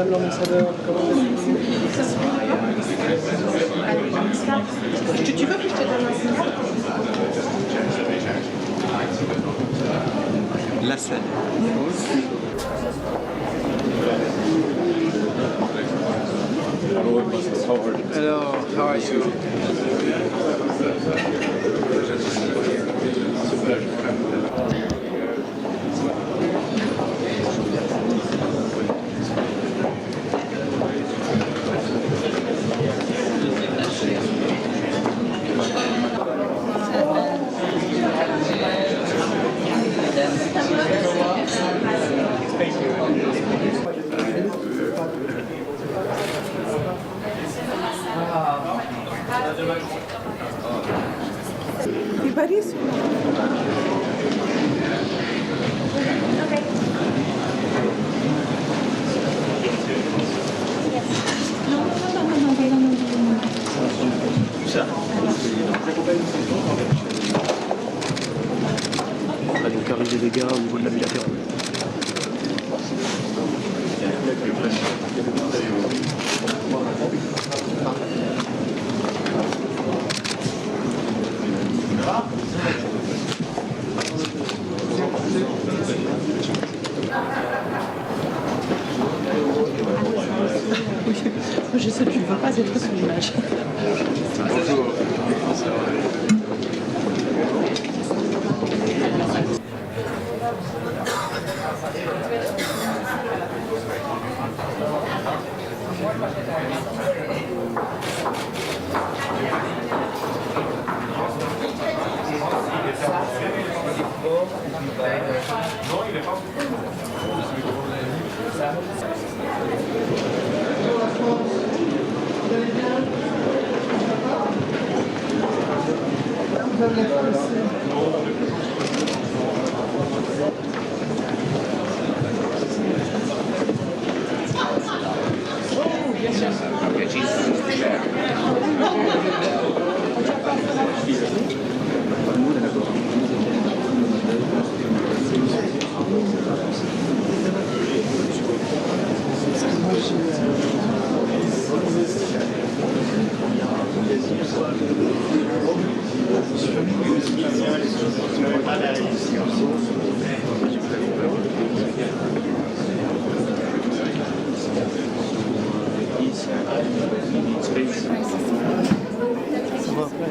Madame l'ambassadeur, comment tu veux que je te donne un signe? La scène. Hello, how are you? Di Paris? On a donc arrivé des gars au niveau de la bilatérale. Je sais, tu ne veux pas être sur l'image. Bonjour. Ça va après.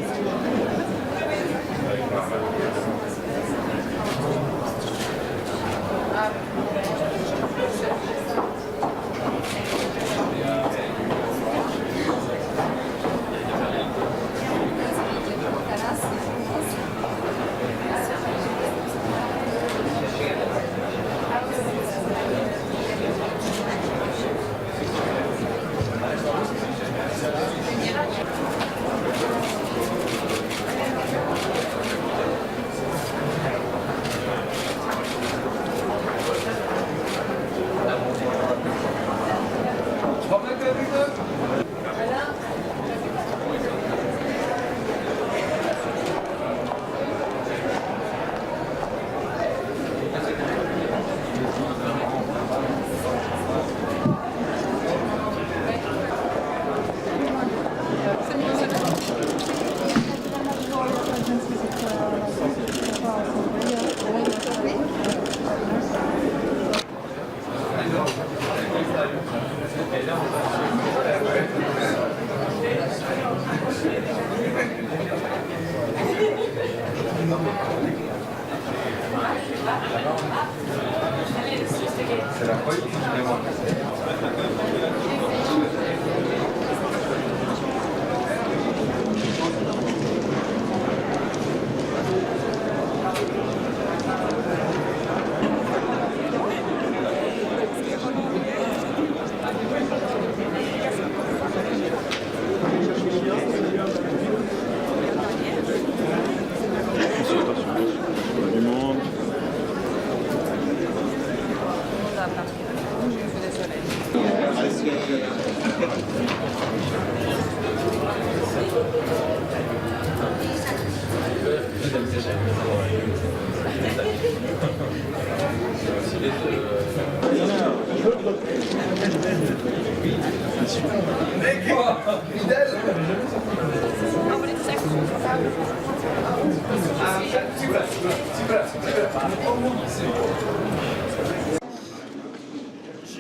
Je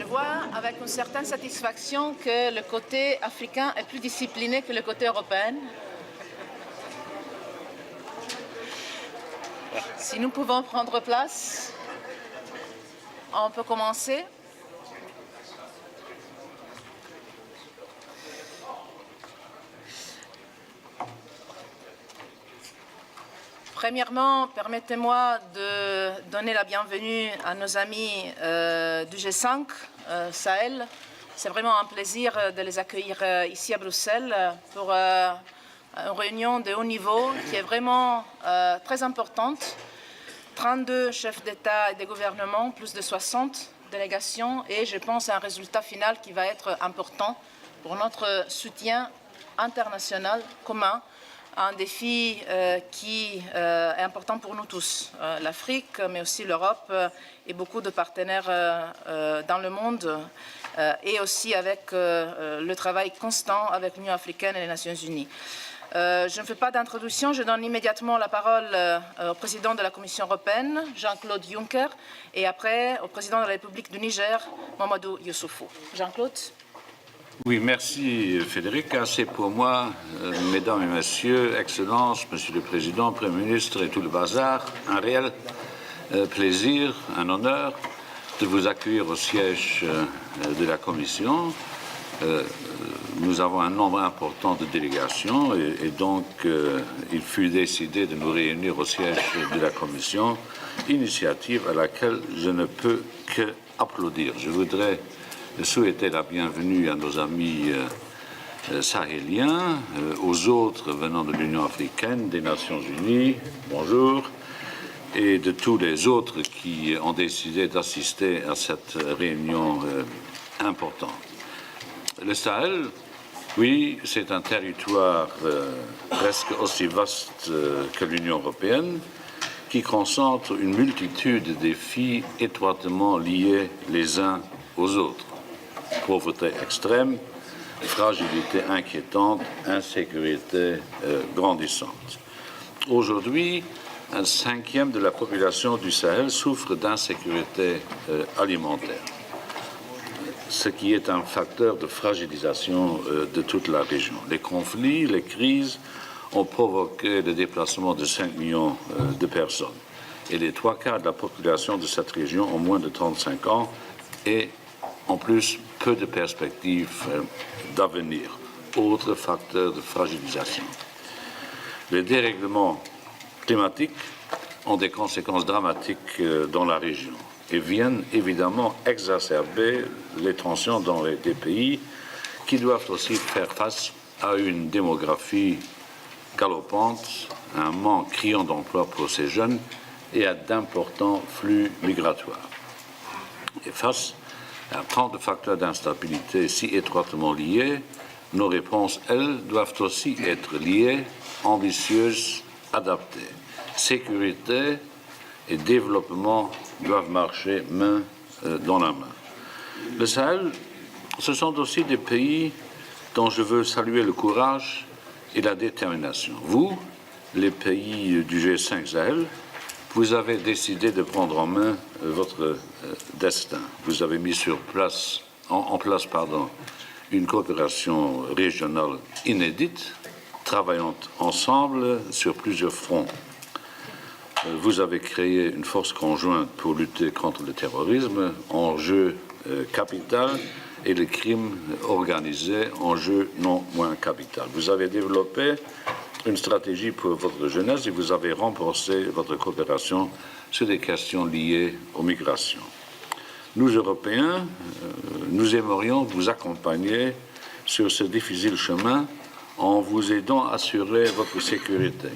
vois avec une certaine satisfaction que le côté africain est plus discipliné que le côté européen. Si nous pouvons prendre place, on peut commencer. Premièrement, permettez-moi de donner la bienvenue à nos amis du G5 Sahel. C'est vraiment un plaisir de les accueillir ici à Bruxelles pour une réunion de haut niveau qui est vraiment très importante. 32 chefs d'État et de gouvernement, plus de 60 délégations et je pense à un résultat final qui va être important pour notre soutien international commun. Un défi qui est important pour nous tous, l'Afrique, mais aussi l'Europe et beaucoup de partenaires dans le monde, et aussi avec le travail constant avec l'Union africaine et les Nations unies. Je ne fais pas d'introduction, je donne immédiatement la parole au président de la Commission européenne, Jean-Claude Juncker, et après au président de la République du Niger, Mamadou Issoufou. Jean-Claude. Oui, merci Frédéric. C'est pour moi, mesdames et messieurs, Excellences, Monsieur le Président, Premier ministre et tout le bazar, un réel plaisir, un honneur de vous accueillir au siège de la Commission. Nous avons un nombre important de délégations et donc il fut décidé de nous réunir au siège de la Commission, initiative à laquelle je ne peux que applaudir. Je voudrais souhaiter la bienvenue à nos amis sahéliens, aux autres venant de l'Union africaine, des Nations unies, bonjour, et de tous les autres qui ont décidé d'assister à cette réunion importante. Le Sahel, oui, c'est un territoire presque aussi vaste que l'Union européenne, qui concentre une multitude de défis étroitement liés les uns aux autres. Pauvreté extrême, fragilité inquiétante, insécurité grandissante. Aujourd'hui, un cinquième de la population du Sahel souffre d'insécurité alimentaire, ce qui est un facteur de fragilisation de toute la région. Les conflits, les crises ont provoqué le déplacement de 5 millions de personnes. Et les 3/4 de la population de cette région ont moins de 35 ans et en plus peu de perspectives d'avenir. Autre facteur de fragilisation. Les dérèglements climatiques ont des conséquences dramatiques dans la région et viennent évidemment exacerber les tensions dans des pays qui doivent aussi faire face à une démographie galopante, un manque criant d'emploi pour ces jeunes et à d'importants flux migratoires. Et face à tant de facteurs d'instabilité si étroitement liés, nos réponses, elles, doivent aussi être liées, ambitieuses, adaptées. Sécurité et développement doivent marcher main dans la main. Le Sahel, ce sont aussi des pays dont je veux saluer le courage et la détermination. Vous, les pays du G5 Sahel, vous avez décidé de prendre en main votre destin. Vous avez mis en place une coopération régionale inédite, travaillant ensemble sur plusieurs fronts. Vous avez créé une force conjointe pour lutter contre le terrorisme, enjeu capital, et le crime organisé, enjeu non moins capital. Vous avez développé une stratégie pour votre jeunesse et vous avez renforcé votre coopération sur des questions liées aux migrations. Nous, Européens, nous aimerions vous accompagner sur ce difficile chemin en vous aidant à assurer votre sécurité,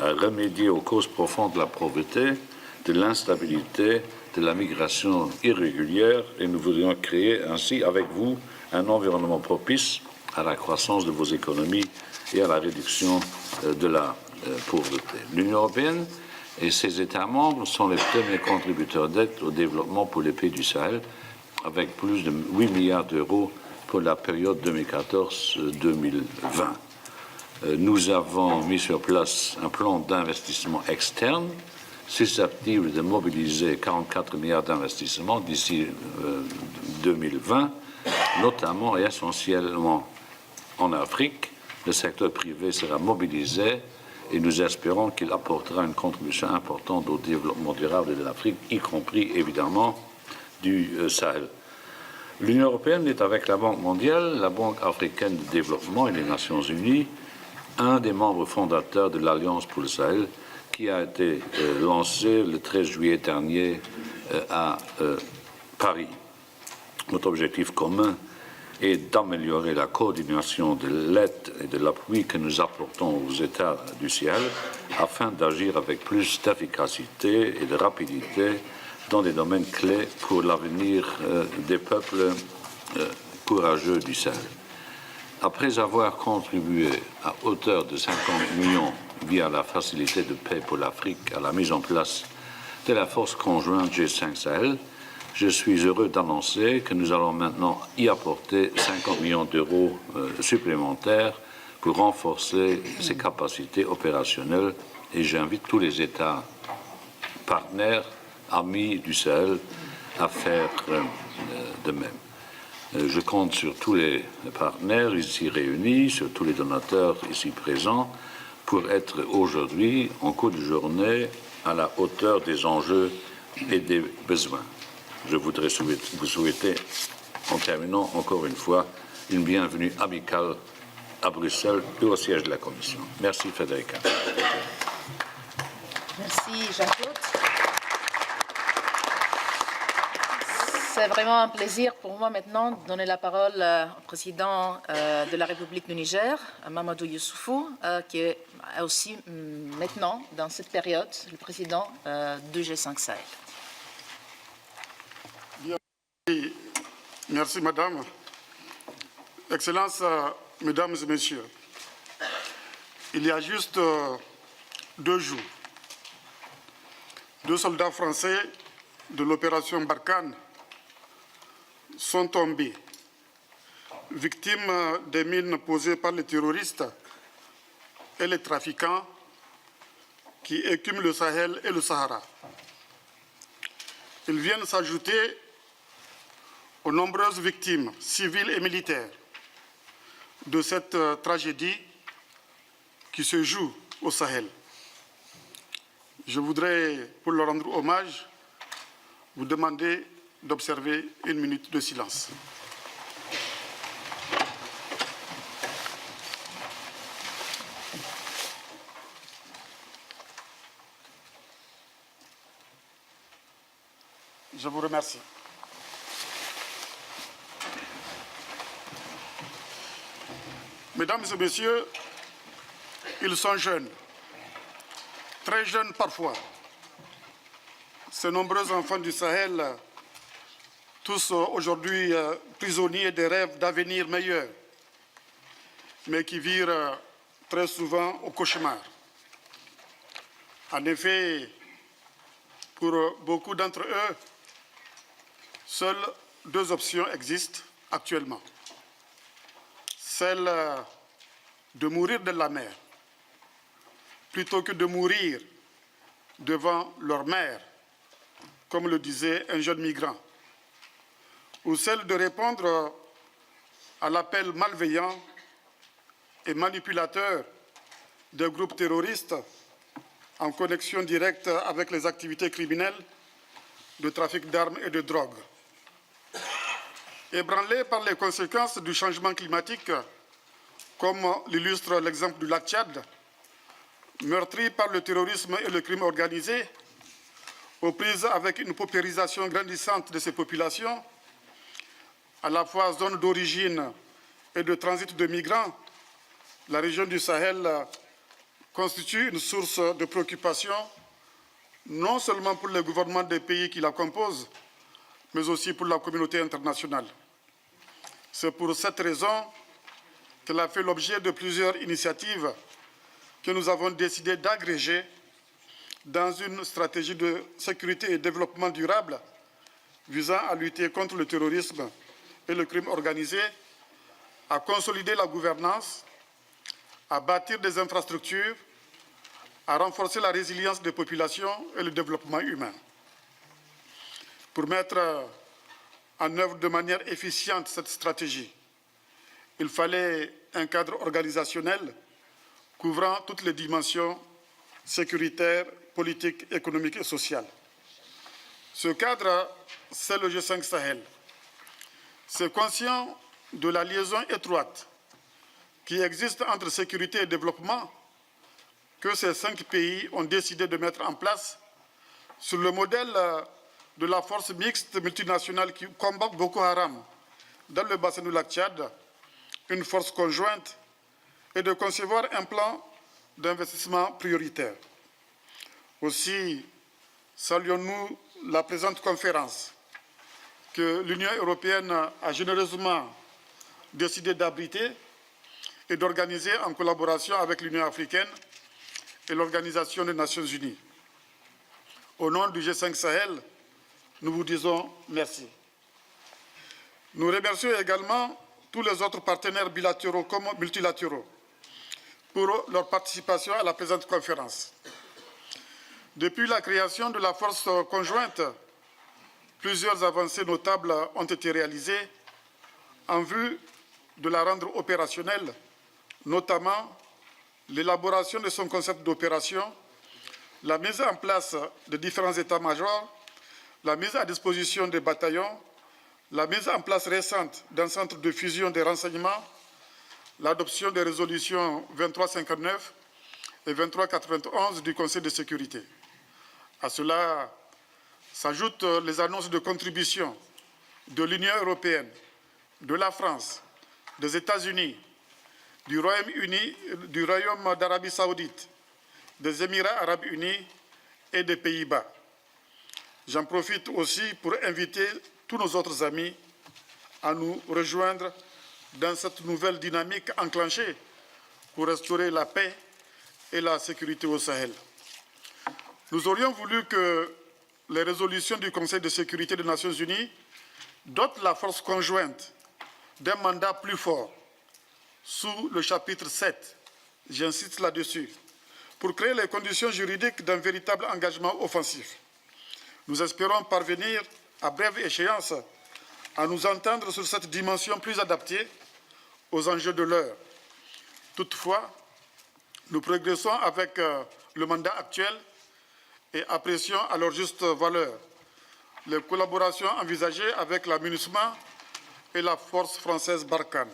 à remédier aux causes profondes de la pauvreté, de l'instabilité, de la migration irrégulière, et nous voudrions créer ainsi avec vous un environnement propice à la croissance de vos économies et à la réduction de la pauvreté. L'Union européenne et ses États membres sont les premiers contributeurs d'aide au développement pour les pays du Sahel, avec plus de 8 milliards d'euros pour la période 2014-2020. Nous avons mis sur place un plan d'investissement externe susceptible de mobiliser 44 milliards d'investissements d'ici 2020, notamment et essentiellement en Afrique. Le secteur privé sera mobilisé et nous espérons qu'il apportera une contribution importante au développement durable de l'Afrique, y compris évidemment du Sahel. L'Union européenne est, avec la Banque mondiale, la Banque africaine de développement et les Nations unies, un des membres fondateurs de l'Alliance pour le Sahel, qui a été lancée le 13 juillet dernier à Paris. Notre objectif commun est d'améliorer la coordination de l'aide et de l'appui que nous apportons aux États du Sahel afin d'agir avec plus d'efficacité et de rapidité dans des domaines clés pour l'avenir des peuples courageux du Sahel. Après avoir contribué à hauteur de 50 millions via la facilité de paix pour l'Afrique à la mise en place de la force conjointe G5 Sahel, je suis heureux d'annoncer que nous allons maintenant y apporter 50 millions d'euros supplémentaires pour renforcer ses capacités opérationnelles et j'invite tous les États partenaires, amis du Sahel, à faire de même. Je compte sur tous les partenaires ici réunis, sur tous les donateurs ici présents, pour être aujourd'hui, en cours de journée, à la hauteur des enjeux et des besoins. Je voudrais vous souhaiter, en terminant encore une fois, une bienvenue amicale à Bruxelles et au siège de la Commission. Merci, Federica. Merci, Jean-Claude. C'est vraiment un plaisir pour moi maintenant de donner la parole au président de la République du Niger, Mamadou Issoufou, qui est aussi maintenant, dans cette période, le président du G5 Sahel. Merci, Madame. Excellences, Mesdames et Messieurs, il y a juste 2 jours, 2 soldats français de l'opération Barkhane sont tombés, victimes des mines posées par les terroristes et les trafiquants qui écument le Sahel et le Sahara. Ils viennent s'ajouter aux nombreuses victimes civiles et militaires de cette tragédie qui se joue au Sahel. Je voudrais, pour leur rendre hommage, vous demander d'observer 1 minute de silence. Je vous remercie. Mesdames et Messieurs, ils sont jeunes, très jeunes parfois. Ces nombreux enfants du Sahel, tous aujourd'hui prisonniers des rêves d'avenir meilleur, mais qui virent très souvent au cauchemar. En effet, pour beaucoup d'entre eux, seules 2 options existent actuellement. Celle de mourir de la mer, plutôt que de mourir devant leur mère, comme le disait un jeune migrant, ou celle de répondre à l'appel malveillant et manipulateur des groupes terroristes en connexion directe avec les activités criminelles de trafic d'armes et de drogue. Ébranlés par les conséquences du changement climatique, comme l'illustre l'exemple du lac Tchad, meurtri par le terrorisme et le crime organisé, aux prises avec une paupérisation grandissante de ces populations, à la fois zone d'origine et de transit de migrants, la région du Sahel constitue une source de préoccupation non seulement pour les gouvernements des pays qui la composent, mais aussi pour la communauté internationale. C'est pour cette raison qu'elle a fait l'objet de plusieurs initiatives que nous avons décidé d'agréger dans une stratégie de sécurité et développement durable visant à lutter contre le terrorisme et le crime organisé à consolider la gouvernance, à bâtir des infrastructures, à renforcer la résilience des populations et le développement humain. Pour mettre en œuvre de manière efficiente cette stratégie, il fallait un cadre organisationnel couvrant toutes les dimensions sécuritaires, politiques, économiques et sociales. Ce cadre, c'est le G5 Sahel. C'est conscient de la liaison étroite qui existe entre sécurité et développement que ces 5 pays ont décidé de mettre en place sur le modèle de la force mixte multinationale qui combat Boko Haram dans le bassin du lac Tchad, une force conjointe, et de concevoir un plan d'investissement prioritaire. Aussi, saluons-nous la présente conférence que l'Union européenne a généreusement décidé d'abriter et d'organiser en collaboration avec l'Union africaine et l'Organisation des Nations Unies. Au nom du G5 Sahel, nous vous disons merci. Nous remercions également tous les autres partenaires bilatéraux comme multilatéraux pour leur participation à la présente conférence. Depuis la création de la force conjointe, plusieurs avancées notables ont été réalisées en vue de la rendre opérationnelle, notamment l'élaboration de son concept d'opération, la mise en place de différents états-majors, la mise à disposition des bataillons, la mise en place récente d'un centre de fusion des renseignements, l'adoption des résolutions 2359 et 2391 du Conseil de sécurité. À cela s'ajoutent les annonces de contribution de l'Union européenne, de la France, des États-Unis, du Royaume-Uni, du Royaume d'Arabie saoudite, des Émirats arabes unis et des Pays-Bas. J'en profite aussi pour inviter tous nos autres amis à nous rejoindre dans cette nouvelle dynamique enclenchée pour restaurer la paix et la sécurité au Sahel. Nous aurions voulu que les résolutions du Conseil de sécurité des Nations Unies dotent la force conjointe d'un mandat plus fort sous le chapitre 7, j'insiste là-dessus, pour créer les conditions juridiques d'un véritable engagement offensif. Nous espérons parvenir à brève échéance à nous entendre sur cette dimension plus adaptée aux enjeux de l'heure. Toutefois, nous progressons avec le mandat actuel et apprécions à leur juste valeur les collaborations envisagées avec la MINUSMA et la force française Barkhane.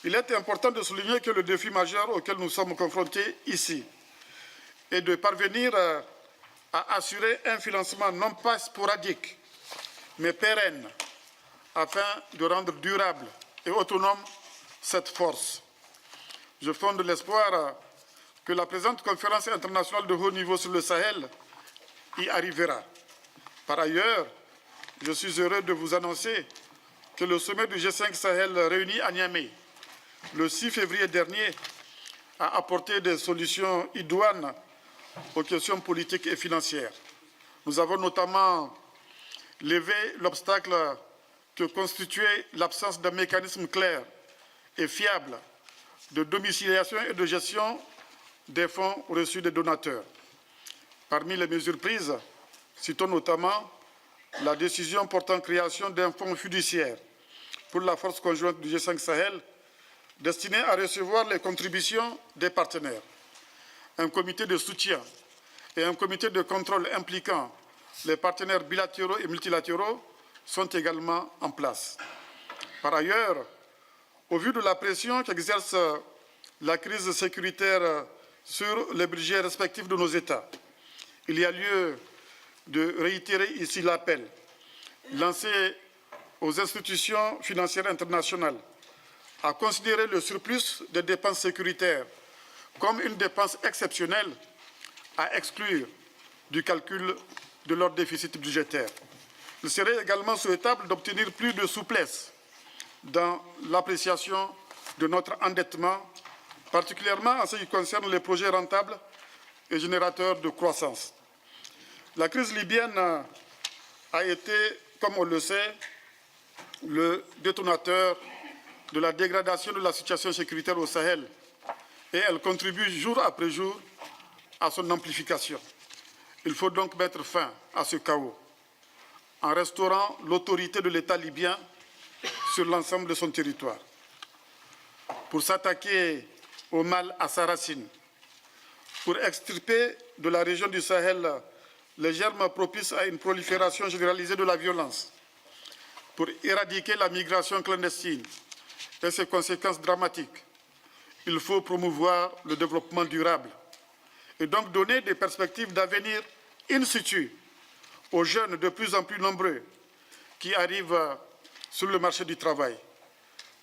Il est important de souligner que le défi majeur auquel nous sommes confrontés ici est de parvenir à assurer un financement non pas sporadique, mais pérenne, afin de rendre durable et autonome cette force. Je fonde l'espoir que la présente conférence internationale de haut niveau sur le Sahel y arrivera. Par ailleurs, je suis heureux de vous annoncer que le sommet du G5 Sahel réuni à Niamey le 6 février dernier a apporté des solutions idoines aux questions politiques et financières. Nous avons notamment levé l'obstacle que constituait l'absence d'un mécanisme clair et fiable de domiciliation et de gestion des fonds reçus des donateurs. Parmi les mesures prises, citons notamment la décision portant création d'un fonds fiduciaire pour la force conjointe du G5 Sahel destiné à recevoir les contributions des partenaires. Un comité de soutien et un comité de contrôle impliquant les partenaires bilatéraux et multilatéraux sont également en place. Par ailleurs, au vu de la pression qu'exerce la crise sécuritaire sur les budgets respectifs de nos États, il y a lieu de réitérer ici l'appel lancé aux institutions financières internationales à considérer le surplus des dépenses sécuritaires comme une dépense exceptionnelle à exclure du calcul de leur déficit budgétaire. Il serait également souhaitable d'obtenir plus de souplesse dans l'appréciation de notre endettement, particulièrement en ce qui concerne les projets rentables et générateurs de croissance. La crise libyenne a été, comme on le sait, le détonateur de la dégradation de la situation sécuritaire au Sahel et elle contribue jour après jour à son amplification. Il faut donc mettre fin à ce chaos en restaurant l'autorité de l'État libyen sur l'ensemble de son territoire. Pour s'attaquer au mal à sa racine, pour extirper de la région du Sahel les germes propices à une prolifération généralisée de la violence, pour éradiquer la migration clandestine et ses conséquences dramatiques, il faut promouvoir le développement durable et donc donner des perspectives d'avenir in situ aux jeunes de plus en plus nombreux qui arrivent sur le marché du travail.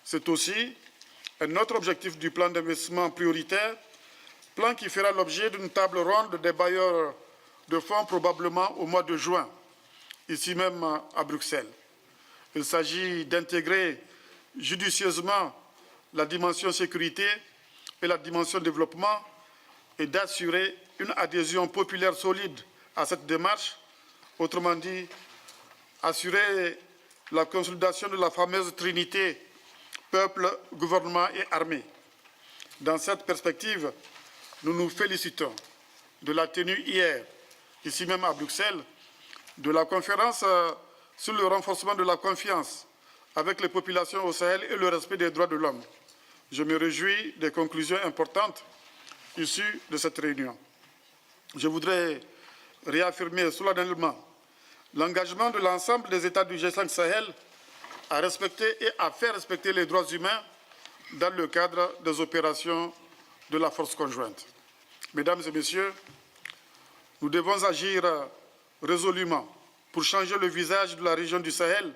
C'est aussi un autre objectif du plan d'investissement prioritaire, plan qui fera l'objet d'une table ronde des bailleurs de fonds probablement au mois de juin, ici même à Bruxelles. Il s'agit d'intégrer judicieusement la dimension sécurité et la dimension développement et d'assurer une adhésion populaire solide à cette démarche, autrement dit, assurer la consolidation de la fameuse trinité peuple, gouvernement et armée. Dans cette perspective, nous nous félicitons de la tenue hier, ici même à Bruxelles, de la conférence sur le renforcement de la confiance avec les populations au Sahel et le respect des droits de l'homme. Je me réjouis des conclusions importantes issues de cette réunion. Je voudrais réaffirmer solennellement l'engagement de l'ensemble des États du G5 Sahel à respecter et à faire respecter les droits humains dans le cadre des opérations de la force conjointe. Mesdames et messieurs, nous devons agir résolument pour changer le visage de la région du Sahel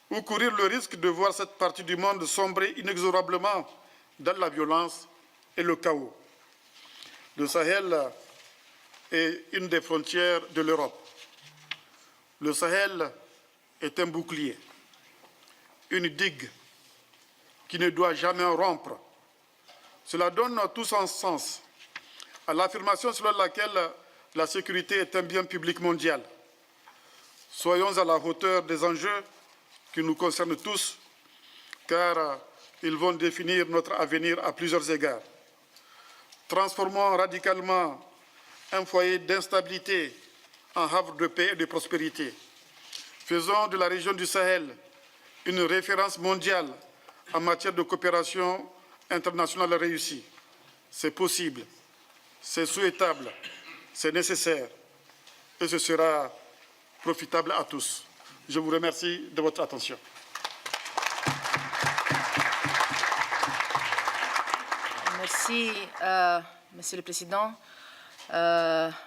ou courir le risque de voir cette partie du monde sombrer inexorablement dans la violence et le chaos. Le Sahel est une des frontières de l'Europe. Le Sahel est un bouclier, une digue qui ne doit jamais rompre. Cela donne tout son sens à l'affirmation selon laquelle la sécurité est un bien public mondial. Soyons à la hauteur des enjeux qui nous concernent tous, car ils vont définir notre avenir à plusieurs égards. Transformons radicalement un foyer d'instabilité en havre de paix et de prospérité. Faisons de la région du Sahel une référence mondiale en matière de coopération internationale réussie. C'est possible, c'est souhaitable, c'est nécessaire et ce sera profitable à tous. Je vous remercie de votre attention. Merci, Monsieur le Président.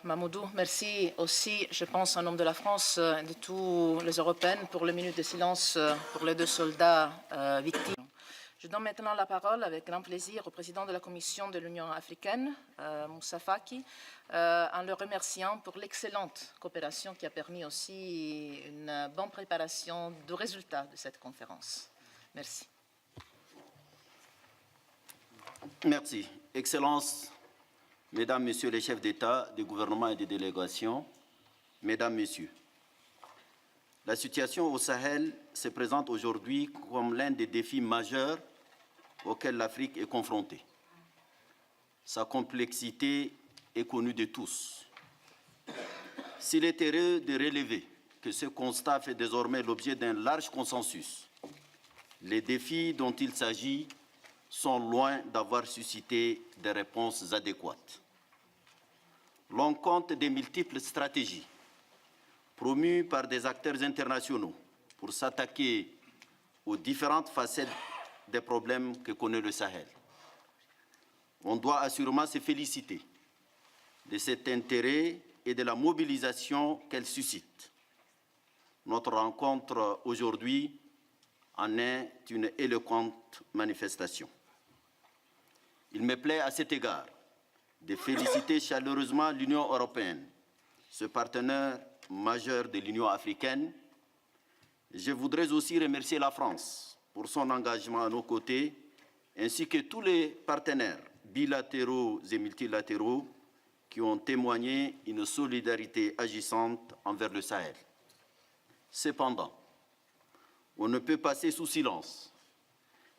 Mamoudou, merci aussi, je pense, en nom de la France et de tous les Européens pour les minutes de silence pour les 2 soldats victimes. Je donne maintenant la parole avec grand plaisir au président de la Commission de l'Union africaine, Moussa Faki, en le remerciant pour l'excellente coopération qui a permis aussi une bonne préparation du résultat de cette conférence. Merci. Merci. Excellences, Mesdames, Messieurs les chefs d'État, de gouvernement et de délégation, Mesdames, Messieurs, la situation au Sahel se présente aujourd'hui comme l'un des défis majeurs auxquels l'Afrique est confrontée. Sa complexité est connue de tous. S'il est heureux de relever que ce constat fait désormais l'objet d'un large consensus, les défis dont il s'agit sont loin d'avoir suscité des réponses adéquates. L'on compte des multiples stratégies promues par des acteurs internationaux pour s'attaquer aux différentes facettes des problèmes que connaît le Sahel. On doit assurément se féliciter de cet intérêt et de la mobilisation qu'elle suscite. Notre rencontre aujourd'hui en est une éloquente manifestation. Il me plaît à cet égard de féliciter chaleureusement l'Union européenne, ce partenaire majeur de l'Union africaine. Je voudrais aussi remercier la France pour son engagement à nos côtés, ainsi que tous les partenaires bilatéraux et multilatéraux qui ont témoigné une solidarité agissante envers le Sahel. Cependant, on ne peut passer sous silence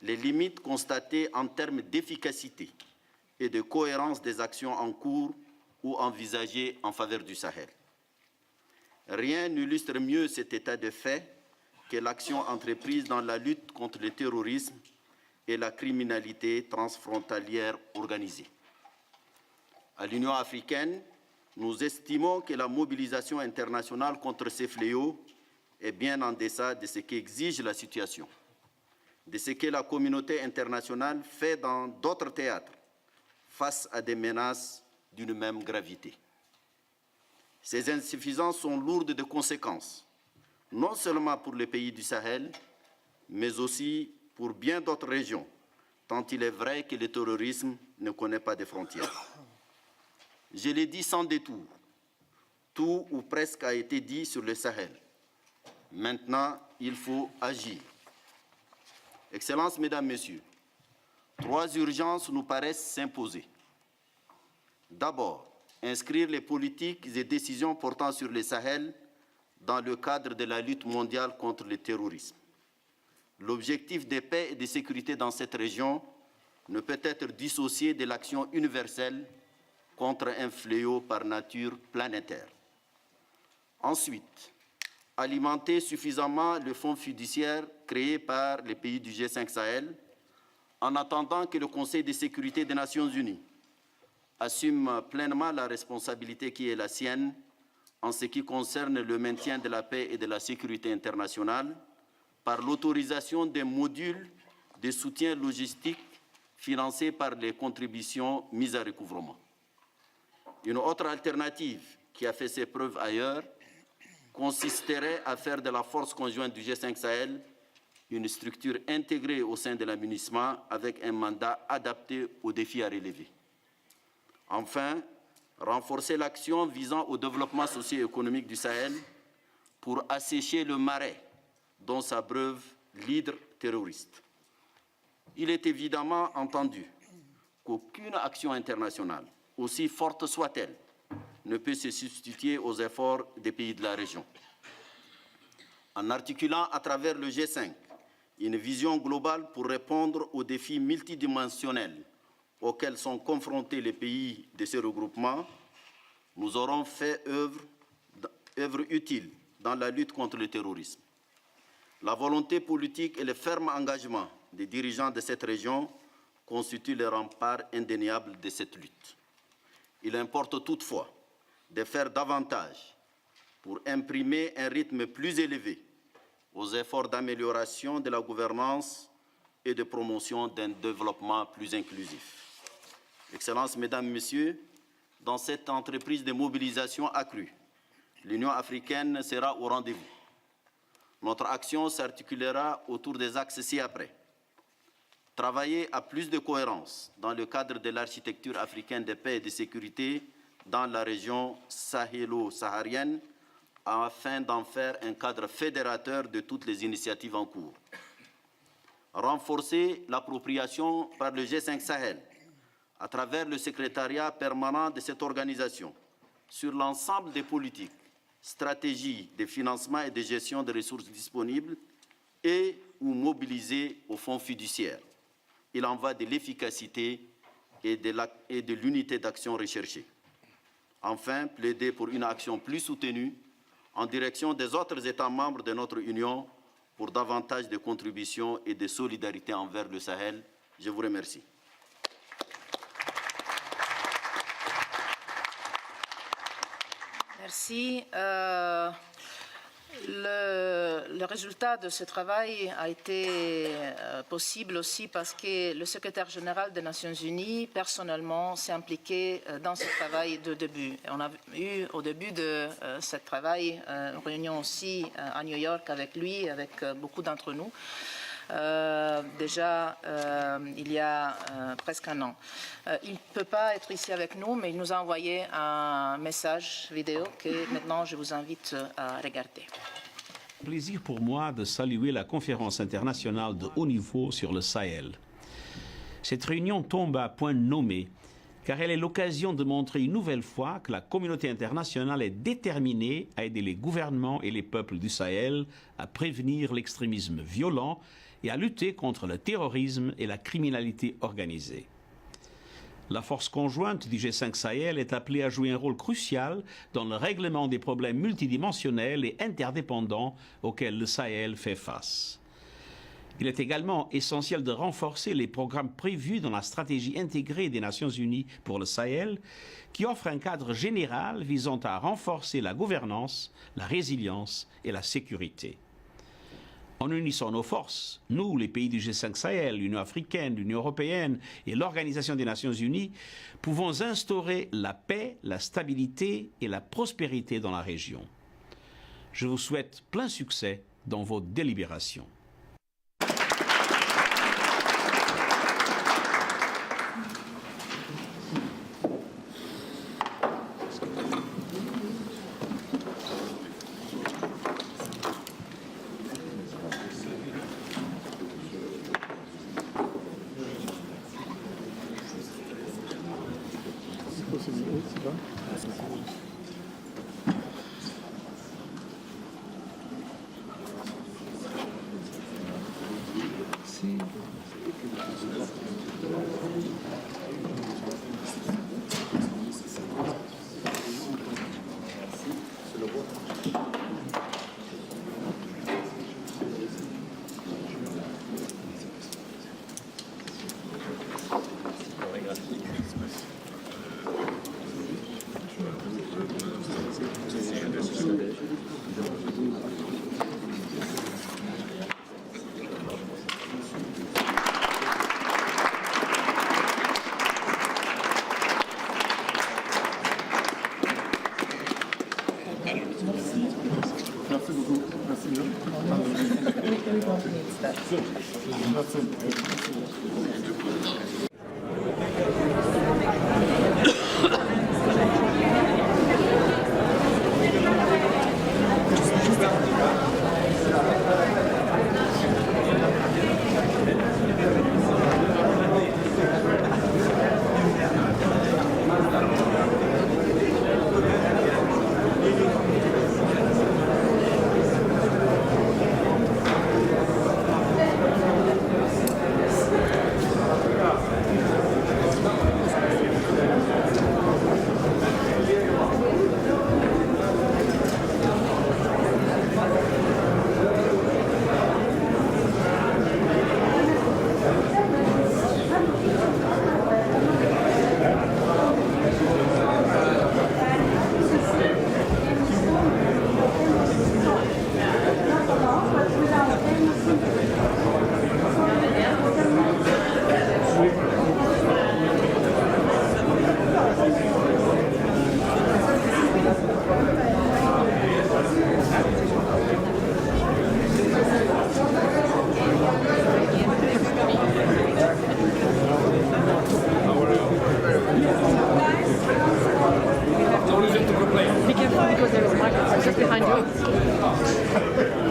les limites constatées en termes d'efficacité et de cohérence des actions en cours ou envisagées en faveur du Sahel. Rien n'illustre mieux cet état de fait que l'action entreprise dans la lutte contre le terrorisme et la criminalité transfrontalière organisée. À l'Union africaine, nous estimons que la mobilisation internationale contre ces fléaux est bien en deçà de ce qu'exige la situation, de ce que la communauté internationale fait dans d'autres théâtres face à des menaces d'une même gravité. Ces insuffisances sont lourdes de conséquences, non seulement pour les pays du Sahel, mais aussi pour bien d'autres régions, tant il est vrai que le terrorisme ne connaît pas de frontières. Je l'ai dit sans détour, tout ou presque a été dit sur le Sahel. Maintenant, il faut agir. Excellences, Mesdames, Messieurs, 3 urgences nous paraissent s'imposer. D'abord, inscrire les politiques et décisions portant sur le Sahel dans le cadre de la lutte mondiale contre le terrorisme. L'objectif de paix et de sécurité dans cette région ne peut être dissocié de l'action universelle contre un fléau par nature planétaire. Ensuite, alimenter suffisamment le fonds fiduciaire créé par les pays du G5 Sahel en attendant que le Conseil de sécurité des Nations Unies assume pleinement la responsabilité qui est la sienne en ce qui concerne le maintien de la paix et de la sécurité internationale par l'autorisation des modules de soutien logistique financés par les contributions mises à recouvrement. Une autre alternative qui a fait ses preuves ailleurs consisterait à faire de la force conjointe du G5 Sahel une structure intégrée au sein de la MINUSMA avec un mandat adapté aux défis à relever. Enfin, renforcer l'action visant au développement socio-économique du Sahel pour assécher le marais dont s'abreuve l'hydre terroriste. Il est évidemment entendu qu'aucune action internationale, aussi forte soit-elle, ne peut se substituer aux efforts des pays de la région. En articulant à travers le G5 une vision globale pour répondre aux défis multidimensionnels auxquels sont confrontés les pays de ce regroupement, nous aurons fait œuvre utile dans la lutte contre le terrorisme. La volonté politique et le ferme engagement des dirigeants de cette région constituent le rempart indéniable de cette lutte. Il importe toutefois de faire davantage pour imprimer un rythme plus élevé aux efforts d'amélioration de la gouvernance et de promotion d'un développement plus inclusif. Excellences, Mesdames, Messieurs, dans cette entreprise de mobilisation accrue, l'Union africaine sera au rendez-vous. Notre action s'articulera autour des axes ci-après. Travailler à plus de cohérence dans le cadre de l'architecture africaine de paix et de sécurité dans la région sahélo-saharienne afin d'en faire un cadre fédérateur de toutes les initiatives en cours. Renforcer l'appropriation par le G5 Sahel à travers le secrétariat permanent de cette organisation sur l'ensemble des politiques, stratégies de financement et de gestion des ressources disponibles et ou mobilisées au fonds fiduciaire. Il en va de l'efficacité et de l'unité d'action recherchée. Enfin, plaider pour une action plus soutenue en direction des autres États membres de notre Union pour davantage de contributions et de solidarité envers le Sahel. Je vous remercie. Merci. Le résultat de ce travail a été possible aussi parce que le secrétaire général des Nations Unies, personnellement, s'est impliqué dans ce travail de début. On a eu au début de ce travail une réunion aussi à New York avec lui, avec beaucoup d'entre nous. Déjà il y a presque un an. Il ne peut pas être ici avec nous, mais il nous a envoyé un message vidéo que maintenant je vous invite à regarder. Plaisir pour moi de saluer la conférence internationale de haut niveau sur le Sahel. Cette réunion tombe à point nommé car elle est l'occasion de montrer une nouvelle fois que la communauté internationale est déterminée à aider les gouvernements et les peuples du Sahel à prévenir l'extrémisme violent et à lutter contre le terrorisme et la criminalité organisée. La force conjointe du G5 Sahel est appelée à jouer un rôle crucial dans le règlement des problèmes multidimensionnels et interdépendants auxquels le Sahel fait face. Il est également essentiel de renforcer les programmes prévus dans la stratégie intégrée des Nations Unies pour le Sahel, qui offre un cadre général visant à renforcer la gouvernance, la résilience et la sécurité. En unissant nos forces, nous, les pays du G5 Sahel, l'Union africaine, l'Union européenne et l'Organisation des Nations Unies, pouvons instaurer la paix, la stabilité et la prospérité dans la région. Je vous souhaite plein succès dans vos délibérations.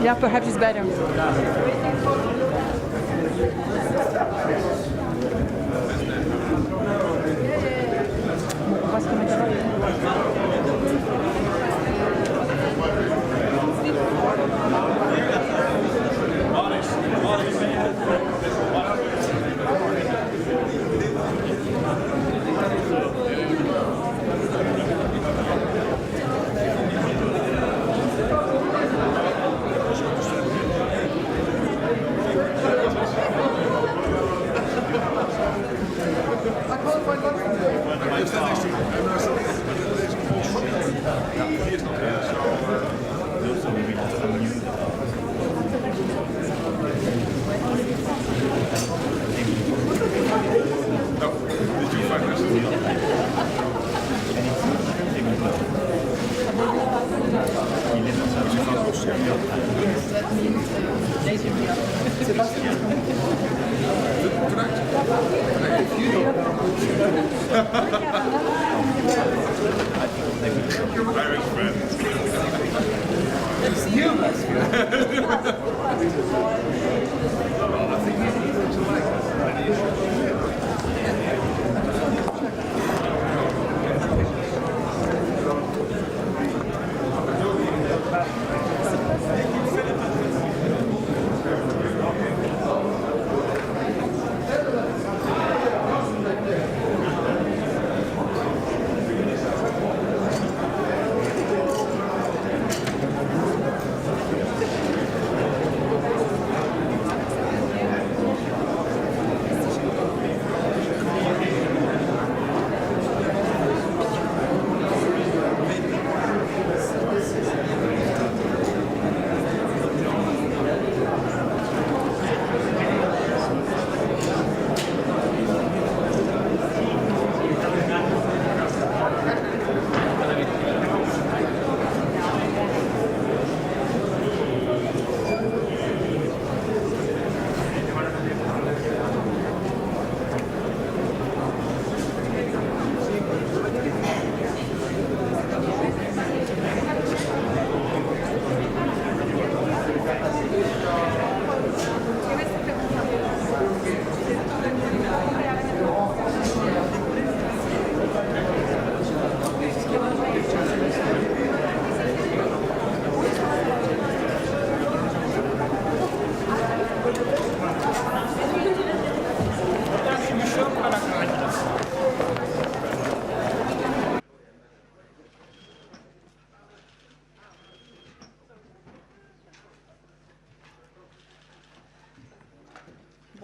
Yeah, perhaps it's better.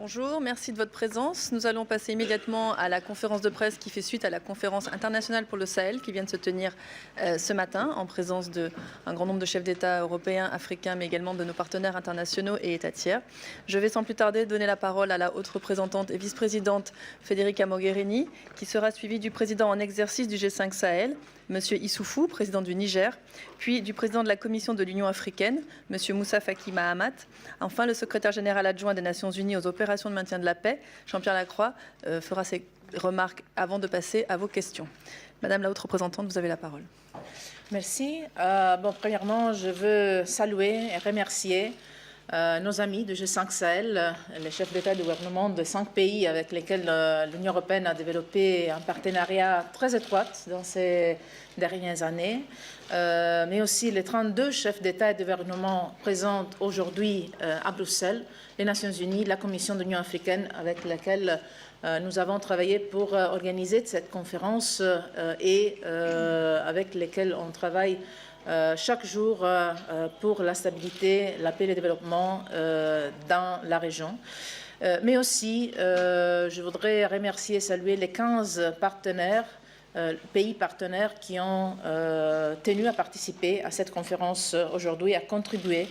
Bonjour, merci de votre présence. Nous allons passer immédiatement à la conférence de presse qui fait suite à la conférence internationale pour le Sahel qui vient de se tenir ce matin en présence d'un grand nombre de chefs d'État européens, africains, mais également de nos partenaires internationaux et États tiers. Je vais sans plus tarder donner la parole à la haute représentante et vice-présidente Federica Mogherini, qui sera suivie du président en exercice du G5 Sahel, M. Issoufou, président du Niger, puis du président de la Commission de l'Union africaine, M. Moussa Faki Mahamat, enfin le secrétaire général adjoint des Nations Unies aux opérations de maintien de la paix, Jean-Pierre Lacroix, fera ses remarques avant de passer à vos questions. Madame la haute représentante, vous avez la parole. Merci. Premièrement, je veux saluer et remercier nos amis du G5 Sahel, les chefs d'État et de gouvernement de 5 pays avec lesquels l'Union européenne a développé un partenariat très étroit dans ces dernières années, mais aussi les 32 chefs d'État et de gouvernement présents aujourd'hui à Bruxelles, les Nations Unies, la Commission de l'Union africaine avec laquelle nous avons travaillé pour organiser cette conférence et avec lesquels on travaille chaque jour pour la stabilité, la paix et le développement dans la région. Mais aussi, je voudrais remercier et saluer les 15 partenaires, pays partenaires qui ont tenu à participer à cette conférence aujourd'hui, à contribuer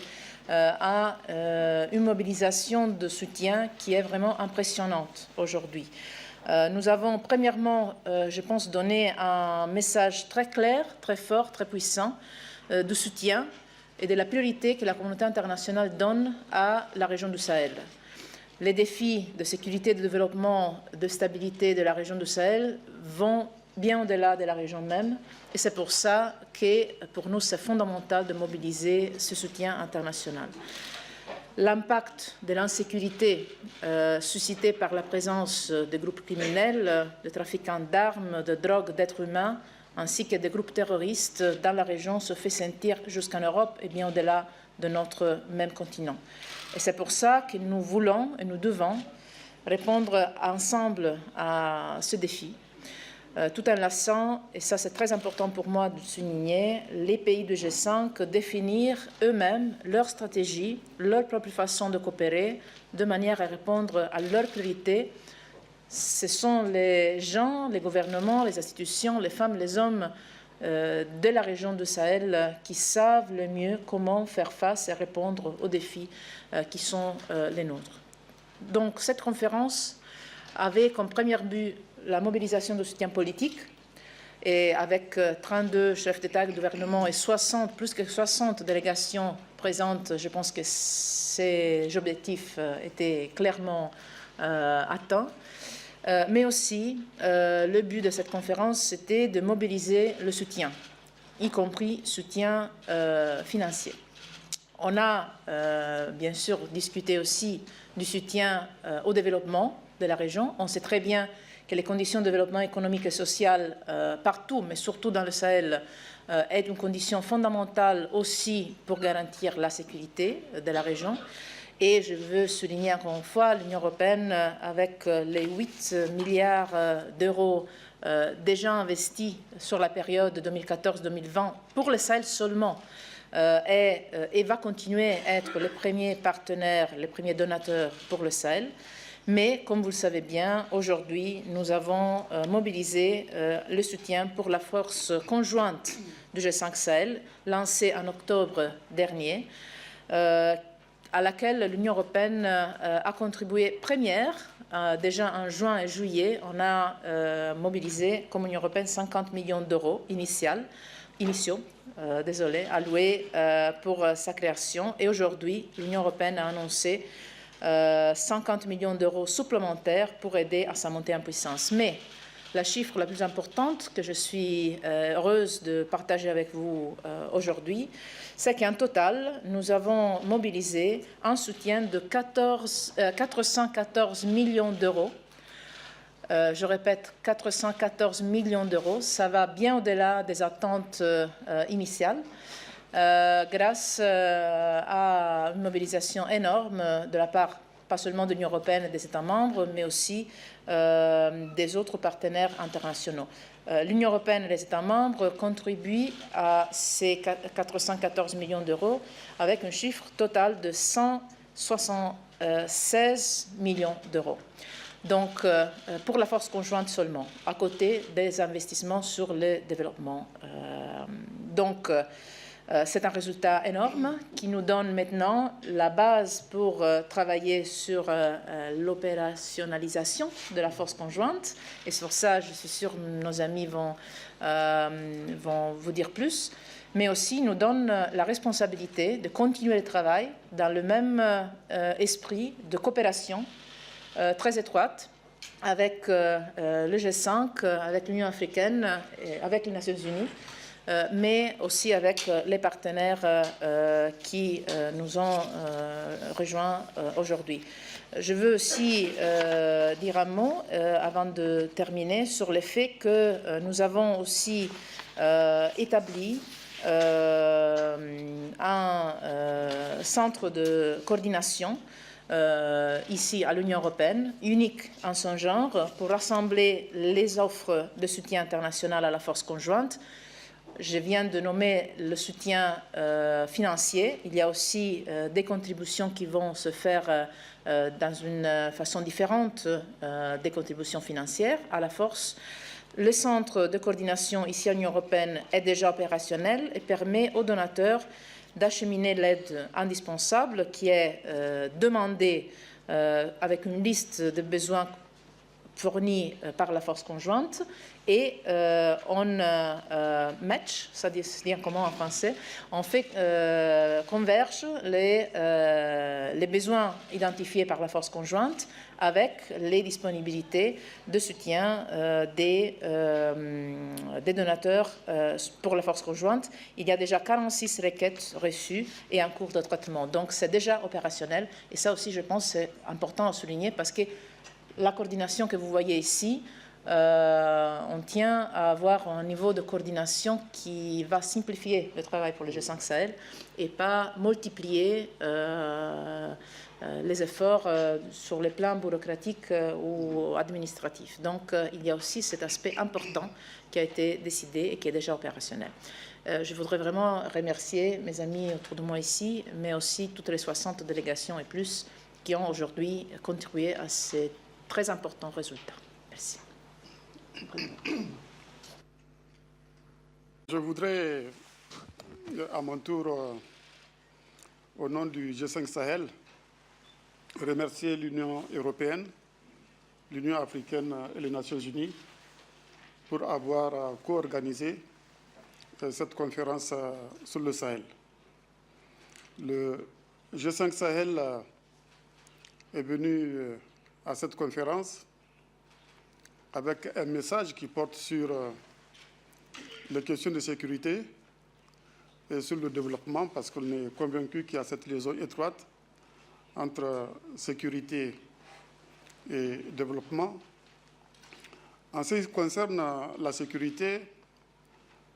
à une mobilisation de soutien qui est vraiment impressionnante aujourd'hui. Nous avons premièrement, je pense, donné un message très clair, très fort, très puissant de soutien et de la priorité que la communauté internationale donne à la région du Sahel. Les défis de sécurité, de développement, de stabilité de la région du Sahel vont bien au-delà de la région même et c'est pour ça que pour nous c'est fondamental de mobiliser ce soutien international. L'impact de l'insécurité suscité par la présence de groupes criminels, de trafiquants d'armes, de drogue, d'êtres humains, ainsi que des groupes terroristes dans la région se fait sentir jusqu'en Europe et bien au-delà de notre même continent. Et c'est pour ça que nous voulons et nous devons répondre ensemble à ce défi, tout en laissant, et ça c'est très important pour moi de souligner, les pays du G5 définir eux-mêmes leur stratégie, leur propre façon de coopérer, de manière à répondre à leurs priorités. Ce sont les gens, les gouvernements, les institutions, les femmes, les hommes de la région du Sahel qui savent le mieux comment faire face et répondre aux défis qui sont les nôtres. Donc cette conférence avait comme premier but la mobilisation de soutien politique et avec 32 chefs d'État et de gouvernement et plus que 60 délégations présentes, je pense que ces objectifs étaient clairement atteints. Mais aussi, le but de cette conférence, c'était de mobiliser le soutien, y compris soutien financier. On a bien sûr discuté aussi du soutien au développement de la région. On sait très bien que les conditions de développement économique et social partout, mais surtout dans le Sahel, est une condition fondamentale aussi pour garantir la sécurité de la région. Et je veux souligner encore une fois, l'Union européenne, avec les 8 milliards d'euros déjà investis sur la période 2014-2020 pour le Sahel seulement, et va continuer à être le premier partenaire, le premier donateur pour le Sahel. Mais, comme vous le savez bien, aujourd'hui, nous avons mobilisé le soutien pour la force conjointe du G5 Sahel, lancée en octobre dernier, à laquelle l'Union européenne a contribué première. Déjà en juin et juillet, on a mobilisé, comme Union européenne, 50 millions d'euros initiaux, alloués pour sa création. Et aujourd'hui, l'Union européenne a annoncé 50 millions d'euros supplémentaires pour aider à sa montée en puissance. Mais la chiffre la plus importante que je suis heureuse de partager avec vous aujourd'hui, c'est qu'en total, nous avons mobilisé un soutien de 414 millions d'euros. Je répète, 414 millions d'euros. Ça va bien au-delà des attentes initiales. Grâce à une mobilisation énorme de la part, pas seulement de l'Union européenne et des États membres, mais aussi des autres partenaires internationaux. L'Union européenne et les États membres contribuent à ces 414 millions d'euros avec un chiffre total de 160 16 millions d'euros. Donc, pour la force conjointe seulement, à côté des investissements sur le développement. Donc, c'est un résultat énorme qui nous donne maintenant la base pour travailler sur l'opérationnalisation de la force conjointe. Et sur ça, je suis sûre que nos amis vont vous dire plus. Mais aussi nous donne la responsabilité de continuer le travail dans le même esprit de coopération très étroite avec le G5, avec l'Union africaine, avec les Nations unies, mais aussi avec les partenaires qui nous ont rejoints aujourd'hui. Je veux aussi dire un mot, avant de terminer, sur le fait que nous avons aussi établi un centre de coordination ici à l'Union européenne, unique en son genre, pour rassembler les offres de soutien international à la force conjointe. Je viens de nommer le soutien financier. Il y a aussi des contributions qui vont se faire dans une façon différente des contributions financières à la force. Le centre de coordination ici à l'Union européenne est déjà opérationnel et permet aux donateurs d'acheminer l'aide indispensable qui est demandée avec une liste de besoins fournis par la force conjointe et on match, ça veut dire comment en français, on fait converge les besoins identifiés par la force conjointe avec les disponibilités de soutien des donateurs pour la force conjointe. Il y a déjà 46 requêtes reçues et en cours de traitement. Donc c'est déjà opérationnel et ça aussi je pense c'est important à souligner parce que la coordination que vous voyez ici, on tient à avoir un niveau de coordination qui va simplifier le travail pour le G5 Sahel et pas multiplier les efforts sur les plans bureaucratiques ou administratifs. Donc, il y a aussi cet aspect important qui a été décidé et qui est déjà opérationnel. Je voudrais vraiment remercier mes amis autour de moi ici, mais aussi toutes les 60 délégations et plus qui ont aujourd'hui contribué à ces très importants résultats. Merci. Je voudrais, à mon tour, au nom du G5 Sahel, remercier l'Union européenne, l'Union africaine et les Nations unies pour avoir co-organisé cette conférence sur le Sahel. Le G5 Sahel est venu à cette conférence avec un message qui porte sur les questions de sécurité et sur le développement, parce qu'on est convaincu qu'il y a cette liaison étroite entre sécurité et développement. En ce qui concerne la sécurité,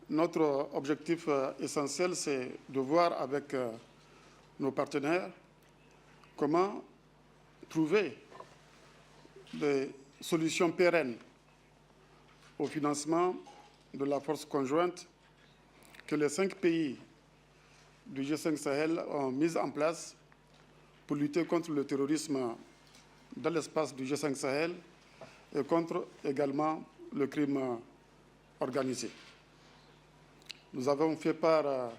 notre objectif essentiel, c'est de voir avec nos partenaires comment trouver des solutions pérennes au financement de la force conjointe que les 5 pays du G5 Sahel ont mise en place pour lutter contre le terrorisme dans l'espace du G5 Sahel et contre également le crime organisé. Nous avons fait part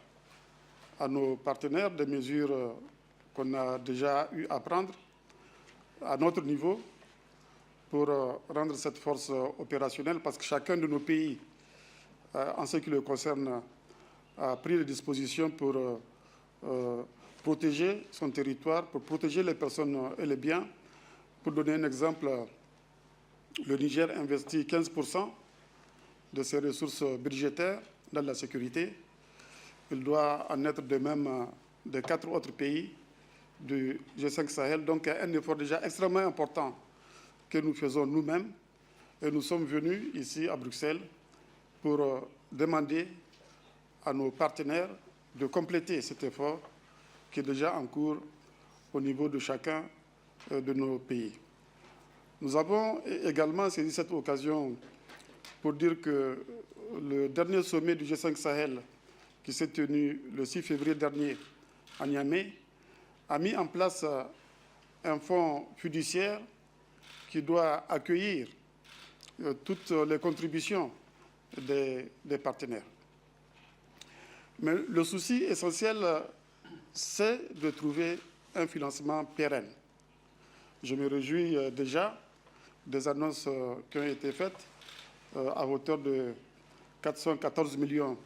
à nos partenaires des mesures qu'on a déjà eu à prendre à notre niveau pour rendre cette force opérationnelle, parce que chacun de nos pays, en ce qui le concerne, a pris les dispositions pour protéger son territoire, pour protéger les personnes et les biens. Pour donner un exemple, le Niger investit 15% de ses ressources budgétaires dans la sécurité. Il doit en être de même des 4 autres pays du G5 Sahel. Donc un effort déjà extrêmement important que nous faisons nous-mêmes. Et nous sommes venus ici à Bruxelles pour demander à nos partenaires de compléter cet effort qui est déjà en cours au niveau de chacun de nos pays. Nous avons également saisi cette occasion pour dire que le dernier sommet du G5 Sahel qui s'est tenu le 6 février dernier à Niamey a mis en place un fonds fiduciaire qui doit accueillir toutes les contributions des partenaires. Mais le souci essentiel, c'est de trouver un financement pérenne. Je me réjouis déjà des annonces qui ont été faites à hauteur de 414 millions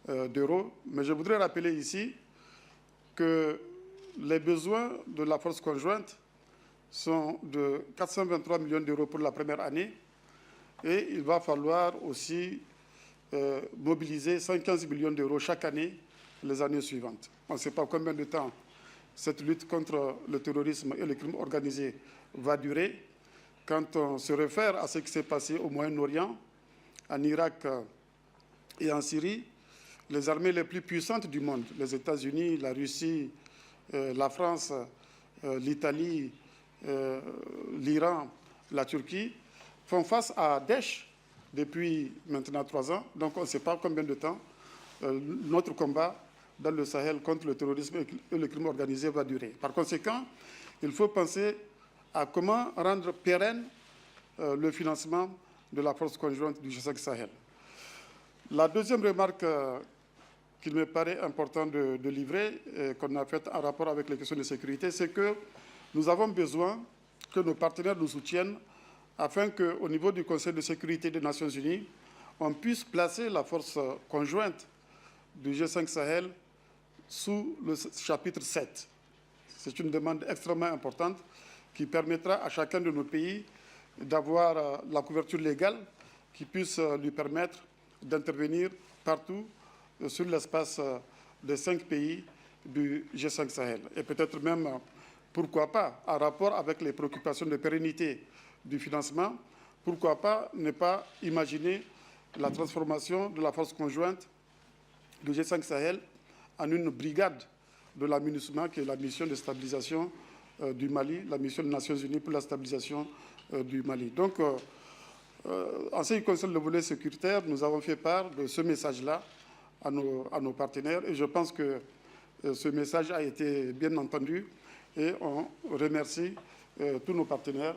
d'euros. Mais je voudrais rappeler ici que les besoins de la force conjointe sont de 423 millions d'euros pour la première année et il va falloir aussi mobiliser 115 millions d'euros chaque année les années suivantes. On ne sait pas combien de temps cette lutte contre le terrorisme et le crime organisé va durer. Quand on se réfère à ce qui s'est passé au Moyen-Orient, en Irak et en Syrie, les armées les plus puissantes du monde, les États-Unis, la Russie, la France, l'Italie, l'Iran, la Turquie, font face à Daesh depuis maintenant 3 ans. Donc on ne sait pas combien de temps notre combat dans le Sahel contre le terrorisme et le crime organisé va durer. Par conséquent, il faut penser à comment rendre pérenne le financement de la force conjointe du G5 Sahel. La deuxième remarque qu'il me paraît important de livrer, qu'on a faite en rapport avec les questions de sécurité, c'est que nous avons besoin que nos partenaires nous soutiennent afin qu'au niveau du Conseil de sécurité des Nations Unies, on puisse placer la force conjointe du G5 Sahel sous le chapitre 7. C'est une demande extrêmement importante qui permettra à chacun de nos pays d'avoir la couverture légale qui puisse lui permettre d'intervenir partout sur l'espace des 5 pays du G5 Sahel. Et peut-être même, pourquoi pas, en rapport avec les préoccupations de pérennité du financement, pourquoi pas ne pas imaginer la transformation de la force conjointe du G5 Sahel en une brigade de la MINUSMA, qui est la mission de stabilisation du Mali, la mission des Nations Unies pour la stabilisation du Mali. Donc, en ce qui concerne le volet sécuritaire, nous avons fait part de ce message-là à nos partenaires et je pense que ce message a été bien entendu et on remercie tous nos partenaires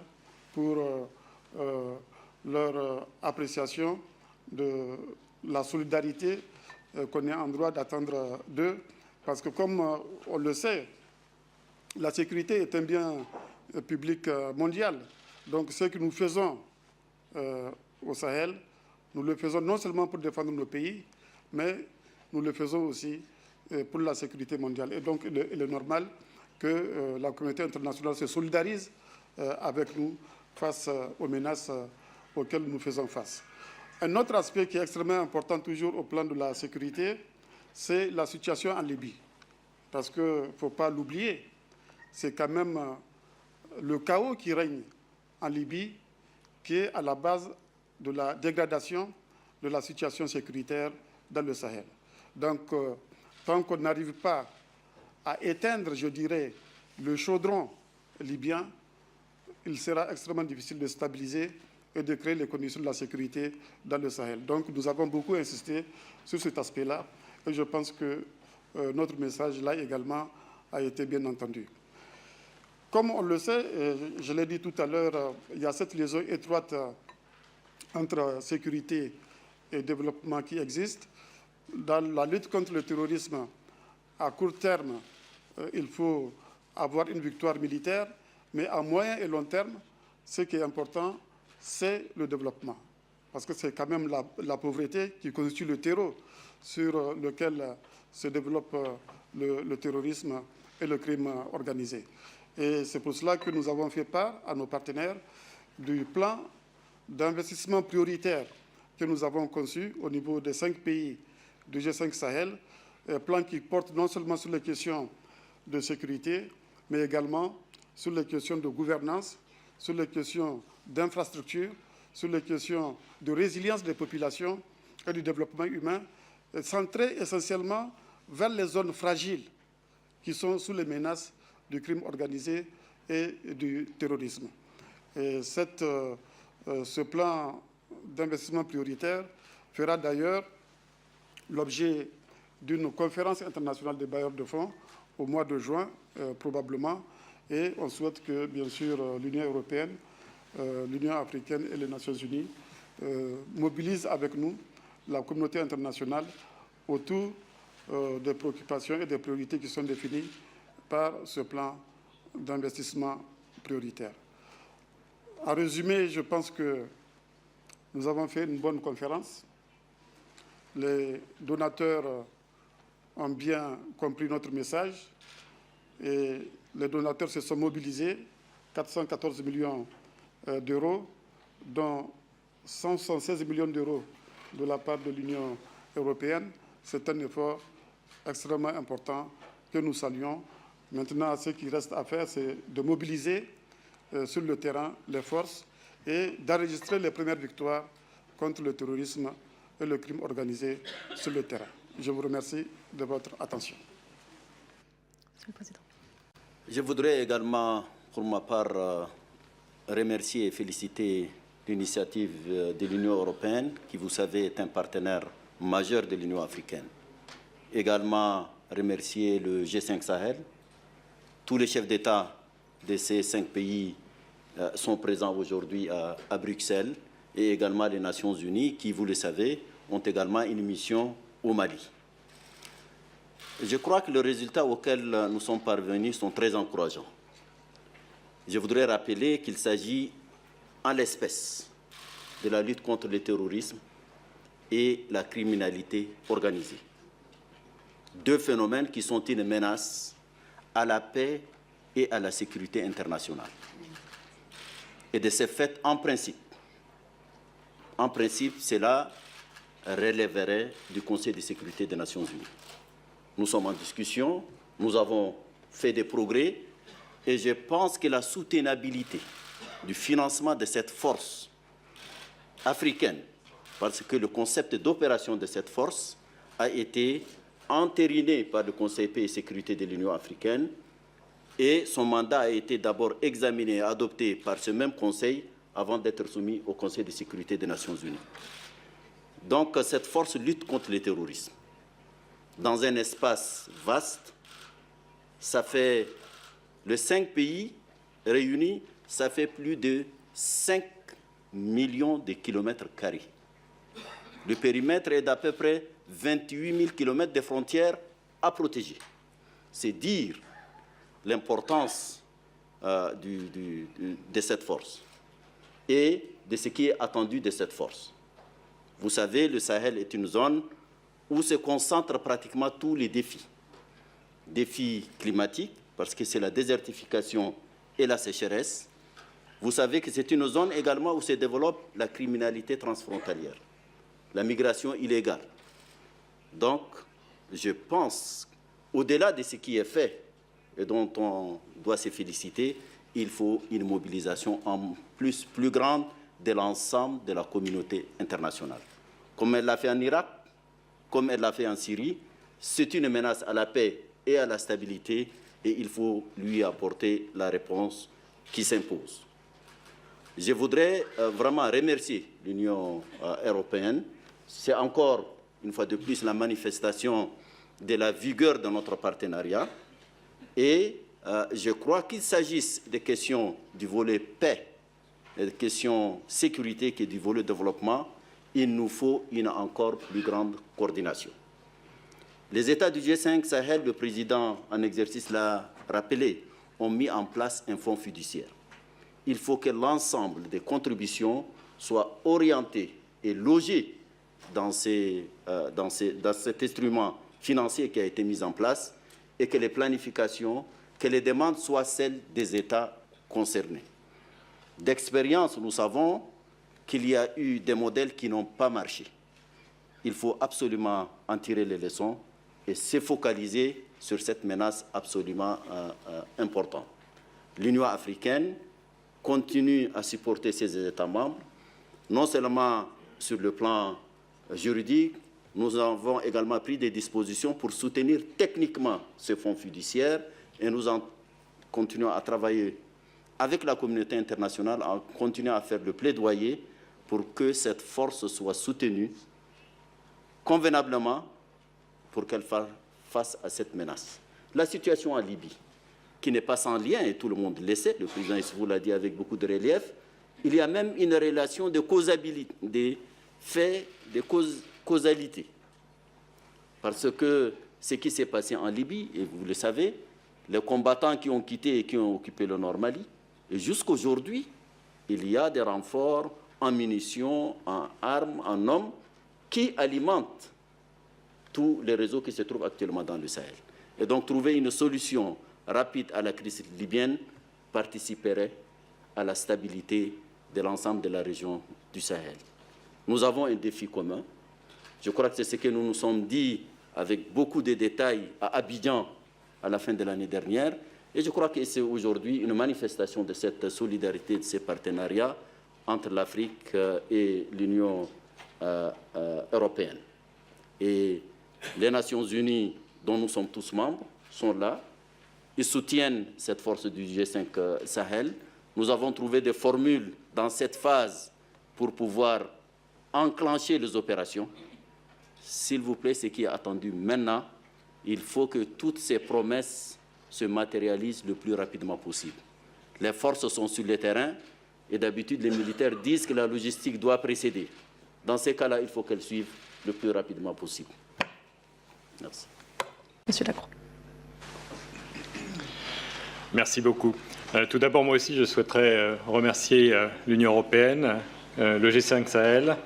pour leur appréciation de la solidarité qu'on est en droit d'attendre d'eux. Parce que comme on le sait, la sécurité est un bien public mondial. Donc ce que nous faisons au Sahel, nous le faisons non seulement pour défendre nos pays, mais nous le faisons aussi pour la sécurité mondiale. Et donc il est normal que la communauté internationale se solidarise avec nous face aux menaces auxquelles nous faisons face. Un autre aspect qui est extrêmement important toujours au plan de la sécurité, c'est la situation en Libye. Parce qu'il ne faut pas l'oublier, c'est quand même le chaos qui règne en Libye qui est à la base de la dégradation de la situation sécuritaire dans le Sahel. Donc, tant qu'on n'arrive pas à éteindre, je dirais, le chaudron libyen, il sera extrêmement difficile de stabiliser et de créer les conditions de la sécurité dans le Sahel. Donc nous avons beaucoup insisté sur cet aspect-là et je pense que notre message là également a été bien entendu. Comme on le sait, je l'ai dit tout à l'heure, il y a cette liaison étroite entre sécurité et développement qui existe. Dans la lutte contre le terrorisme, à court terme, il faut avoir une victoire militaire, mais à moyen et long terme, ce qui est important, c'est le développement. Parce que c'est quand même la pauvreté qui constitue le terreau sur lequel se développe le terrorisme et le crime organisé. Et c'est pour cela que nous avons fait part à nos partenaires du plan d'investissement prioritaire que nous avons conçu au niveau des 5 pays du G5 Sahel, un plan qui porte non seulement sur les questions de sécurité, mais également sur les questions de gouvernance, sur les questions d'infrastructure, sur les questions de résilience des populations et du développement humain, centré essentiellement vers les zones fragiles qui sont sous les menaces du crime organisé et du terrorisme. Et ce plan d'investissement prioritaire fera d'ailleurs l'objet d'une conférence internationale des bailleurs de fonds au mois de juin, probablement, Et on souhaite que, bien sûr, l'Union européenne, l'Union africaine et les Nations unies mobilisent avec nous la communauté internationale autour des préoccupations et des priorités qui sont définies par ce plan d'investissement prioritaire. En résumé, je pense que nous avons fait une bonne conférence. Les donateurs ont bien compris notre message et les donateurs se sont mobilisés, 414 millions d'euros, dont 176 millions d'euros de la part de l'Union européenne. C'est un effort extrêmement important que nous saluons. Maintenant, ce qui reste à faire, c'est de mobiliser sur le terrain les forces et d'enregistrer les premières victoires contre le terrorisme et le crime organisé sur le terrain. Je vous remercie de votre attention. Monsieur le Président. Je voudrais également, pour ma part, remercier et féliciter l'initiative de l'Union européenne, qui, vous savez, est un partenaire majeur de l'Union africaine. Également, remercier le G5 Sahel. Tous les chefs d'État de ces 5 pays sont présents aujourd'hui à Bruxelles, et également les Nations unies, qui, vous le savez, ont également une mission au Mali. Je crois que les résultats auxquels nous sommes parvenus sont très encourageants. Je voudrais rappeler qu'il s'agit en l'espèce de la lutte contre le terrorisme et la criminalité organisée. 2 phénomènes qui sont une menace à la paix et à la sécurité internationale. Et de ce fait, en principe, cela relèverait du Conseil de sécurité des Nations unies. Nous sommes en discussion, nous avons fait des progrès, et je pense que la soutenabilité du financement de cette force africaine, parce que le concept d'opération de cette force a été entériné par le Conseil paix et sécurité de l'Union africaine, et son mandat a été d'abord examiné et adopté par ce même Conseil avant d'être soumis au Conseil de sécurité des Nations unies. Donc cette force lutte contre le terrorisme. Dans un espace vaste, ça fait les 5 pays réunis, ça fait plus de 5 millions de kilomètres carrés. Le périmètre est d'à peu près 28 000 kilomètres de frontières à protéger. C'est dire l'importance de cette force et de ce qui est attendu de cette force. Vous savez, le Sahel est une zone où se concentrent pratiquement tous les défis. Défis climatiques, parce que c'est la désertification et la sécheresse. Vous savez que c'est une zone également où se développe la criminalité transfrontalière, la migration illégale. Donc, je pense, au-delà de ce qui est fait et dont on doit se féliciter, il faut une mobilisation en plus grande de l'ensemble de la communauté internationale. Comme elle l'a fait en Irak, comme elle l'a fait en Syrie, c'est une menace à la paix et à la stabilité, et il faut lui apporter la réponse qui s'impose. Je voudrais vraiment remercier l'Union européenne. C'est encore, une fois de plus, la manifestation de la vigueur de notre partenariat. Et je crois qu'il s'agisse des questions du volet paix, des questions sécurité que du volet développement, il nous faut une encore plus grande coordination. Les États du G5 Sahel, le président en exercice l'a rappelé, ont mis en place un fonds fiduciaire. Il faut que l'ensemble des contributions soient orientées et logées dans cet instrument financier qui a été mis en place, et que les planifications, que les demandes soient celles des États concernés. D'expérience, nous savons qu'il y a eu des modèles qui n'ont pas marché. Il faut absolument en tirer les leçons et se focaliser sur cette menace absolument importante. L'Union africaine continue à supporter ses États membres, non seulement sur le plan juridique. Nous avons également pris des dispositions pour soutenir techniquement ce fonds fiduciaire, et nous en continuons à travailler avec la communauté internationale, en continuant à faire le plaidoyer pour que cette force soit soutenue convenablement pour qu'elle fasse face à cette menace. La situation en Libye, qui n'est pas sans lien, et tout le monde le sait, le président Issoufou l'a dit avec beaucoup de relief, il y a même une relation de causalité, des faits, de causalité. Parce que ce qui s'est passé en Libye, et vous le savez, les combattants qui ont quitté et qui ont occupé le Nord Mali, et jusqu'aujourd'hui, il y a des renforts en munitions, en armes, en hommes, qui alimentent tous les réseaux qui se trouvent actuellement dans le Sahel. Et donc trouver une solution rapide à la crise libyenne participerait à la stabilité de l'ensemble de la région du Sahel. Nous avons un défi commun. Je crois que c'est ce que nous nous sommes dit avec beaucoup de détails à Abidjan à la fin de l'année dernière. Et je crois que c'est aujourd'hui une manifestation de cette solidarité, de ces partenariats entre l'Afrique et l'Union européenne. Et les Nations Unies, dont nous sommes tous membres, sont là. Ils soutiennent cette force du G5 Sahel. Nous avons trouvé des formules dans cette phase pour pouvoir enclencher les opérations. S'il vous plaît, ce qui est attendu maintenant, il faut que toutes ces promesses se matérialisent le plus rapidement possible. Les forces sont sur le terrain et d'habitude, les militaires disent que la logistique doit précéder. Dans ces cas-là, il faut qu'elle suive le plus rapidement possible. Merci. Monsieur Lacroix. Merci beaucoup. Tout d'abord, moi aussi, je souhaiterais remercier l'Union européenne, le G5 Sahel,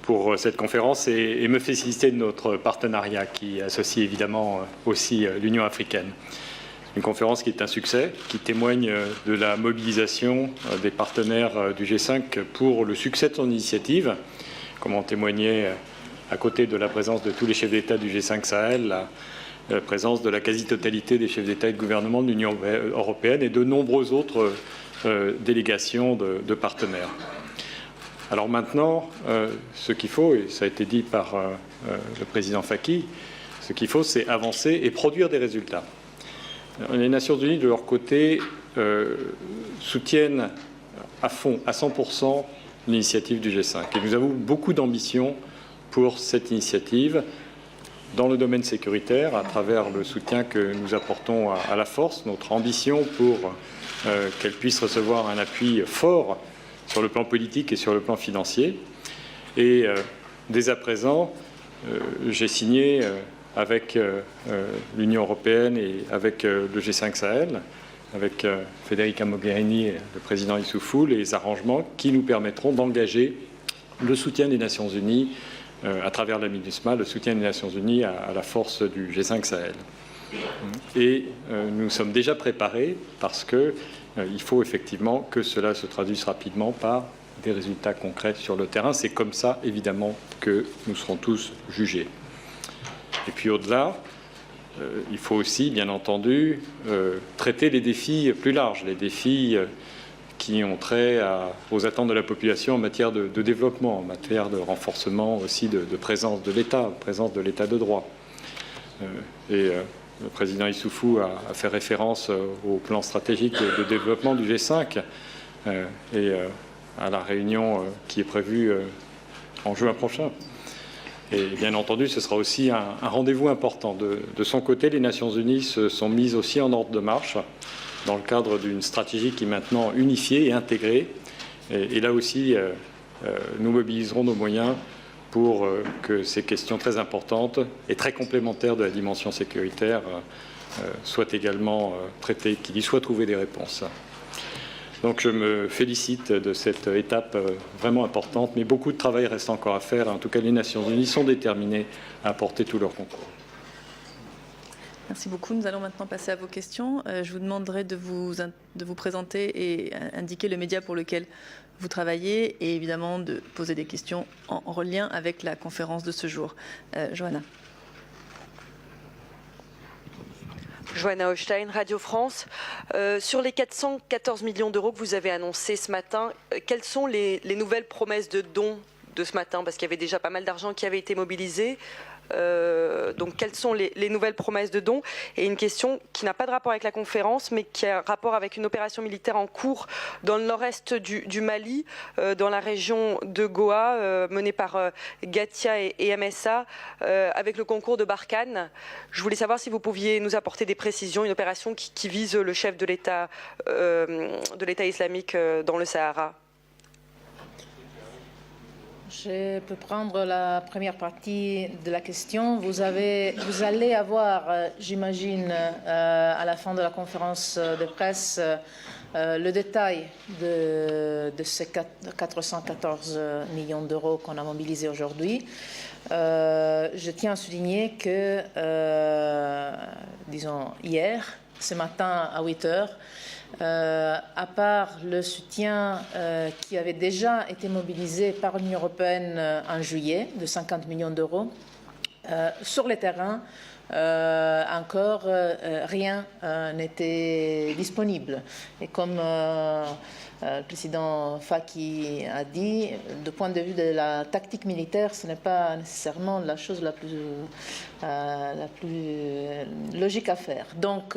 pour cette conférence et me féliciter de notre partenariat qui associe évidemment aussi l'Union africaine. Une conférence qui est un succès, qui témoigne de la mobilisation des partenaires du G5 pour le succès de son initiative, comme en témoignait à côté de la présence de tous les chefs d'État du G5 Sahel, la présence de la quasi-totalité des chefs d'État et de gouvernement de l'Union européenne et de nombreuses autres délégations de partenaires. Alors maintenant, ce qu'il faut, et ça a été dit par le président Faki, ce qu'il faut, c'est avancer et produire des résultats. Les Nations Unies, de leur côté, soutiennent à fond, à 100%, l'initiative du G5. Et nous avons beaucoup d'ambition pour cette initiative dans le domaine sécuritaire, à travers le soutien que nous apportons à la force, notre ambition pour qu'elle puisse recevoir un appui fort sur le plan politique et sur le plan financier. Et dès à présent, j'ai signé avec l'Union européenne et avec le G5 Sahel, avec Federica Mogherini et le président Issoufou, les arrangements qui nous permettront d'engager le soutien des Nations Unies à travers la MINUSMA, le soutien des Nations Unies à la force du G5 Sahel. Et nous sommes déjà préparés parce qu'il faut effectivement que cela se traduise rapidement par des résultats concrets sur le terrain. C'est comme ça, évidemment, que nous serons tous jugés. Et puis au-delà, il faut aussi, bien entendu, traiter les défis plus larges, les défis qui ont trait aux attentes de la population en matière de développement, en matière de renforcement aussi de présence de l'État, présence de l'État de droit. Le président Issoufou a fait référence au plan stratégique de développement du G5 et à la réunion qui est prévue en juin prochain. Et bien entendu, ce sera aussi un rendez-vous important. De son côté, les Nations Unies se sont mises aussi en ordre de marche dans le cadre d'une stratégie qui est maintenant unifiée et intégrée. Et là aussi, nous mobiliserons nos moyens pour que ces questions très importantes et très complémentaires de la dimension sécuritaire soient également traitées, qu'il y soit trouvé des réponses. Donc je me félicite de cette étape vraiment importante, mais beaucoup de travail reste encore à faire. En tout cas, les Nations Unies sont déterminées à apporter tout leur concours. Merci beaucoup. Nous allons maintenant passer à vos questions. Je vous demanderai de vous présenter et indiquer le média pour lequel vous travaillez et évidemment de poser des questions en lien avec la conférence de ce jour. Johanna. Johanna Holstein, Radio France. Sur les 414 millions d'euros que vous avez annoncés ce matin, quelles sont les nouvelles promesses de dons de ce matin? Parce qu'il y avait déjà pas mal d'argent qui avait été mobilisé. Donc quelles sont les nouvelles promesses de dons? Et une question qui n'a pas de rapport avec la conférence, mais qui a rapport avec une opération militaire en cours dans le nord-est du Mali, dans la région de Goa, menée par Gatia et MSA, avec le concours de Barkhane. Je voulais savoir si vous pouviez nous apporter des précisions, une opération qui vise le chef de l'État islamique dans le Sahara. Je peux prendre la première partie de la question. Vous allez avoir, j'imagine, à la fin de la conférence de presse, le détail de ces 414 millions d'euros qu'on a mobilisés aujourd'hui. Je tiens à souligner que, disons, hier, ce matin à 8 heures, à part le soutien qui avait déjà été mobilisé par l'Union européenne en juillet de 50 millions d'euros, sur le terrain, encore rien n'était disponible. Et comme le président Faki a dit, du point de vue de la tactique militaire, ce n'est pas nécessairement la chose la plus logique à faire. Donc,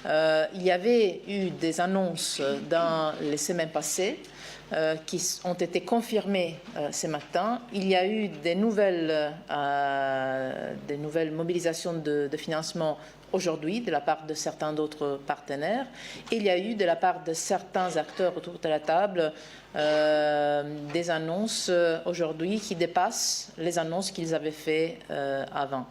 il y avait eu des annonces dans les semaines passées qui ont été confirmées ce matin. Il y a eu des nouvelles mobilisations de financement aujourd'hui de la part de certains d'autres partenaires. Il y a eu de la part de certains acteurs autour de la table des annonces aujourd'hui qui dépassent les annonces qu'ils avaient fait avant.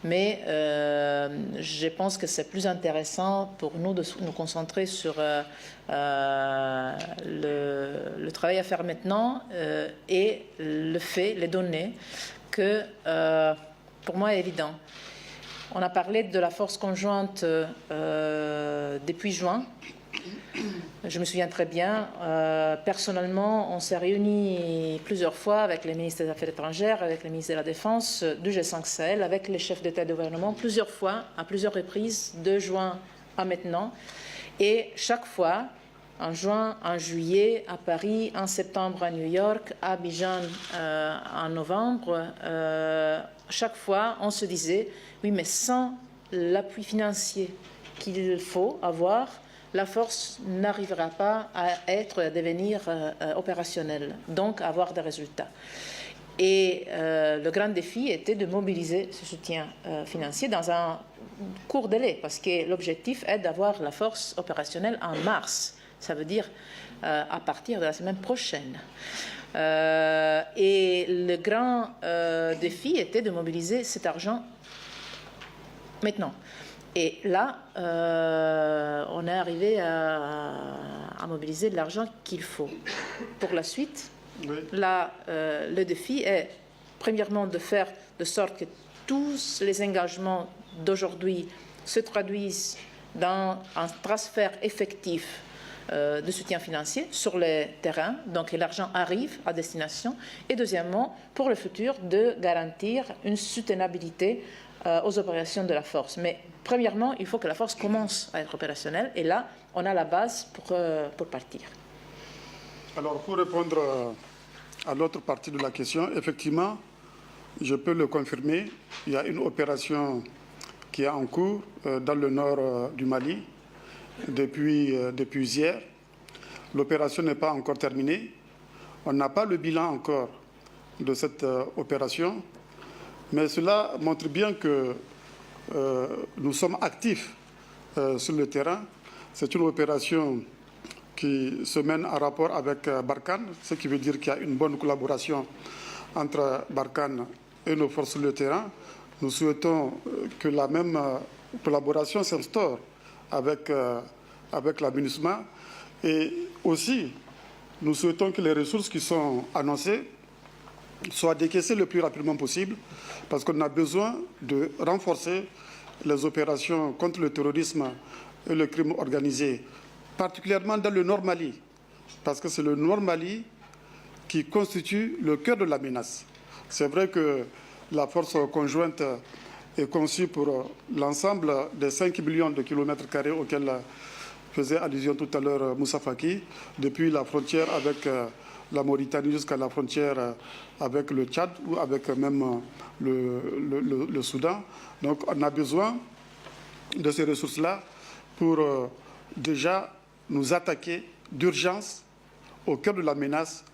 Mais je pense que c'est plus intéressant pour nous de nous concentrer sur le travail à faire maintenant et le fait, les données, que pour moi est évident. On a parlé de la force conjointe depuis juin. Je me souviens très bien. Personnellement, on s'est réunis plusieurs fois avec les ministres des Affaires étrangères, avec les ministres de la Défense du G5 Sahel, avec les chefs d'État et de gouvernement, plusieurs fois, à plusieurs reprises, de juin à maintenant. Et chaque fois, en juin, en juillet, à Paris, en septembre à New York, à Abidjan en novembre, chaque fois, on se disait, oui, mais sans l'appui financier qu'il faut avoir, la force n'arrivera pas à devenir opérationnelle, donc à avoir des résultats. Et le grand défi était de mobiliser ce soutien financier dans un court délai, parce que l'objectif est d'avoir la force opérationnelle en mars. Ça veut dire à partir de la semaine prochaine. Et le grand défi était de mobiliser cet argent maintenant. Et là, on est arrivé à mobiliser de l'argent qu'il faut. Pour la suite, oui. Là, le défi est, premièrement, de faire de sorte que tous les engagements d'aujourd'hui se traduisent dans un transfert effectif de soutien financier sur le terrain, donc l'argent arrive à destination. Et deuxièmement, pour le futur, de garantir une soutenabilité aux opérations de la force. Mais premièrement, il faut que la force commence à être opérationnelle, et là, on a la base pour partir. Alors, pour répondre à l'autre partie de la question, effectivement, je peux le confirmer, il y a une opération qui est en cours dans le nord du Mali depuis hier. L'opération n'est pas encore terminée. On n'a pas le bilan encore de cette opération, mais cela montre bien que nous sommes actifs sur le terrain. C'est une opération qui se mène en rapport avec Barkhane, ce qui veut dire qu'il y a une bonne collaboration entre Barkhane et nos forces sur le terrain. Nous souhaitons que la même collaboration s'instaure avec la MINUSMA, et aussi nous souhaitons que les ressources qui sont annoncées soient décaissées le plus rapidement possible, parce qu'on a besoin de renforcer les opérations contre le terrorisme et le crime organisé, particulièrement dans le Nord Mali, parce que c'est le Nord Mali qui constitue le cœur de la menace. C'est vrai que la force conjointe est conçue pour l'ensemble des 5 millions de kilomètres carrés auxquels faisait allusion tout à l'heure Moussa Faki, depuis la frontière avec la Mauritanie jusqu'à la frontière avec le Tchad ou avec même le Soudan. Donc on a besoin de ces ressources-là pour déjà nous attaquer d'urgence au cœur de la menace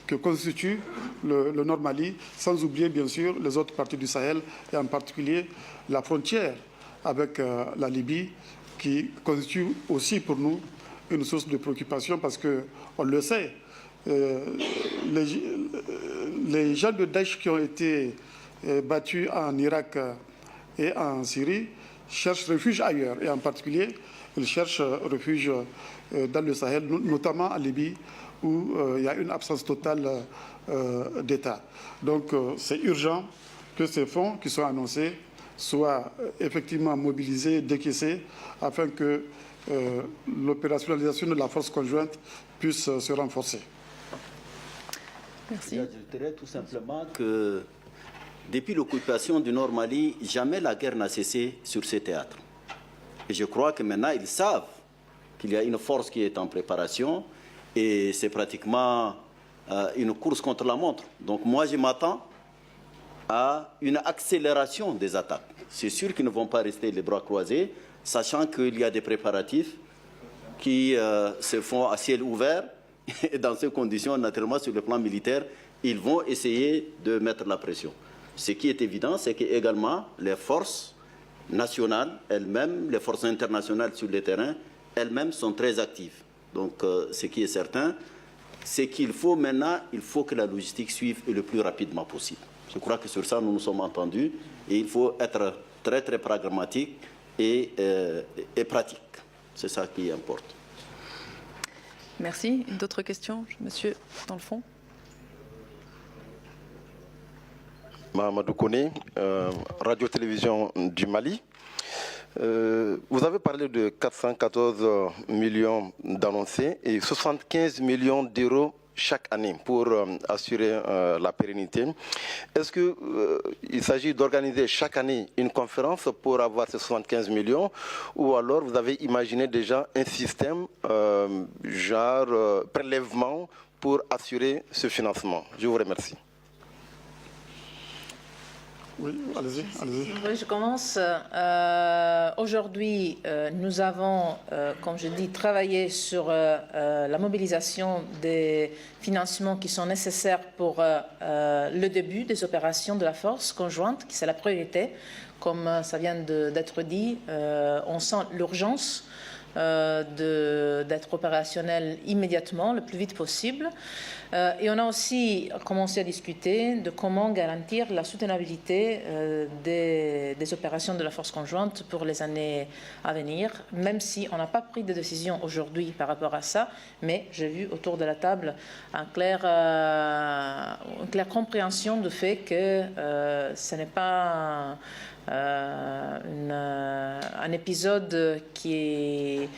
que constitue le Nord Mali, sans oublier bien sûr les autres parties du Sahel, et en particulier la frontière avec la Libye, qui constitue aussi pour nous une source de préoccupation parce qu'on le sait, les gens de Daesh qui ont été battus en Irak et en Syrie cherchent refuge ailleurs, et en particulier ils cherchent refuge dans le Sahel, notamment en Libye, où il y a une absence totale d'État. Donc c'est urgent que ces fonds qui sont annoncés soient effectivement mobilisés, décaissés, afin que l'opérationnalisation de la force conjointe puisse se renforcer. Merci. J'ajouterais tout simplement que depuis l'occupation du Nord Mali, jamais la guerre n'a cessé sur ces théâtres. Et je crois que maintenant, ils savent qu'il y a une force qui est en préparation et c'est pratiquement une course contre la montre. Donc moi, je m'attends à une accélération des attaques. C'est sûr qu'ils ne vont pas rester les bras croisés, sachant qu'il y a des préparatifs qui se font à ciel ouvert. Et dans ces conditions, naturellement, sur le plan militaire, ils vont essayer de mettre la pression. Ce qui est évident, c'est qu'également, les forces nationales elles-mêmes, les forces internationales sur le terrain, elles-mêmes sont très actives. Donc, ce qui est certain, c'est qu'il faut maintenant, il faut que la logistique suive le plus rapidement possible. Je crois que sur ça, nous nous sommes entendus et il faut être très, très pragmatique et pratique. C'est ça qui importe. Merci. D'autres questions, monsieur, dans le fond? Mahamadou Koné, Radio-Télévision du Mali. Vous avez parlé de 414 millions d'annoncés et 75 millions d'euros chaque année pour assurer la pérennité. Est-ce qu'il s'agit d'organiser chaque année une conférence pour avoir ces 75 millions ou alors vous avez imaginé déjà un système genre prélèvement pour assurer ce financement? Je vous remercie. Oui, allez-y. Oui, je commence. Aujourd'hui, nous avons, comme je dis, travaillé sur la mobilisation des financements qui sont nécessaires pour le début des opérations de la force conjointe, qui c'est la priorité. Comme ça vient d'être dit, on sent l'urgence d'être opérationnel immédiatement, le plus vite possible. Et on a aussi commencé à discuter de comment garantir la soutenabilité des opérations de la force conjointe pour les années à venir, même si on n'a pas pris de décision aujourd'hui par rapport à ça, mais j'ai vu autour de la table une claire compréhension du fait que ce n'est pas un épisode qui est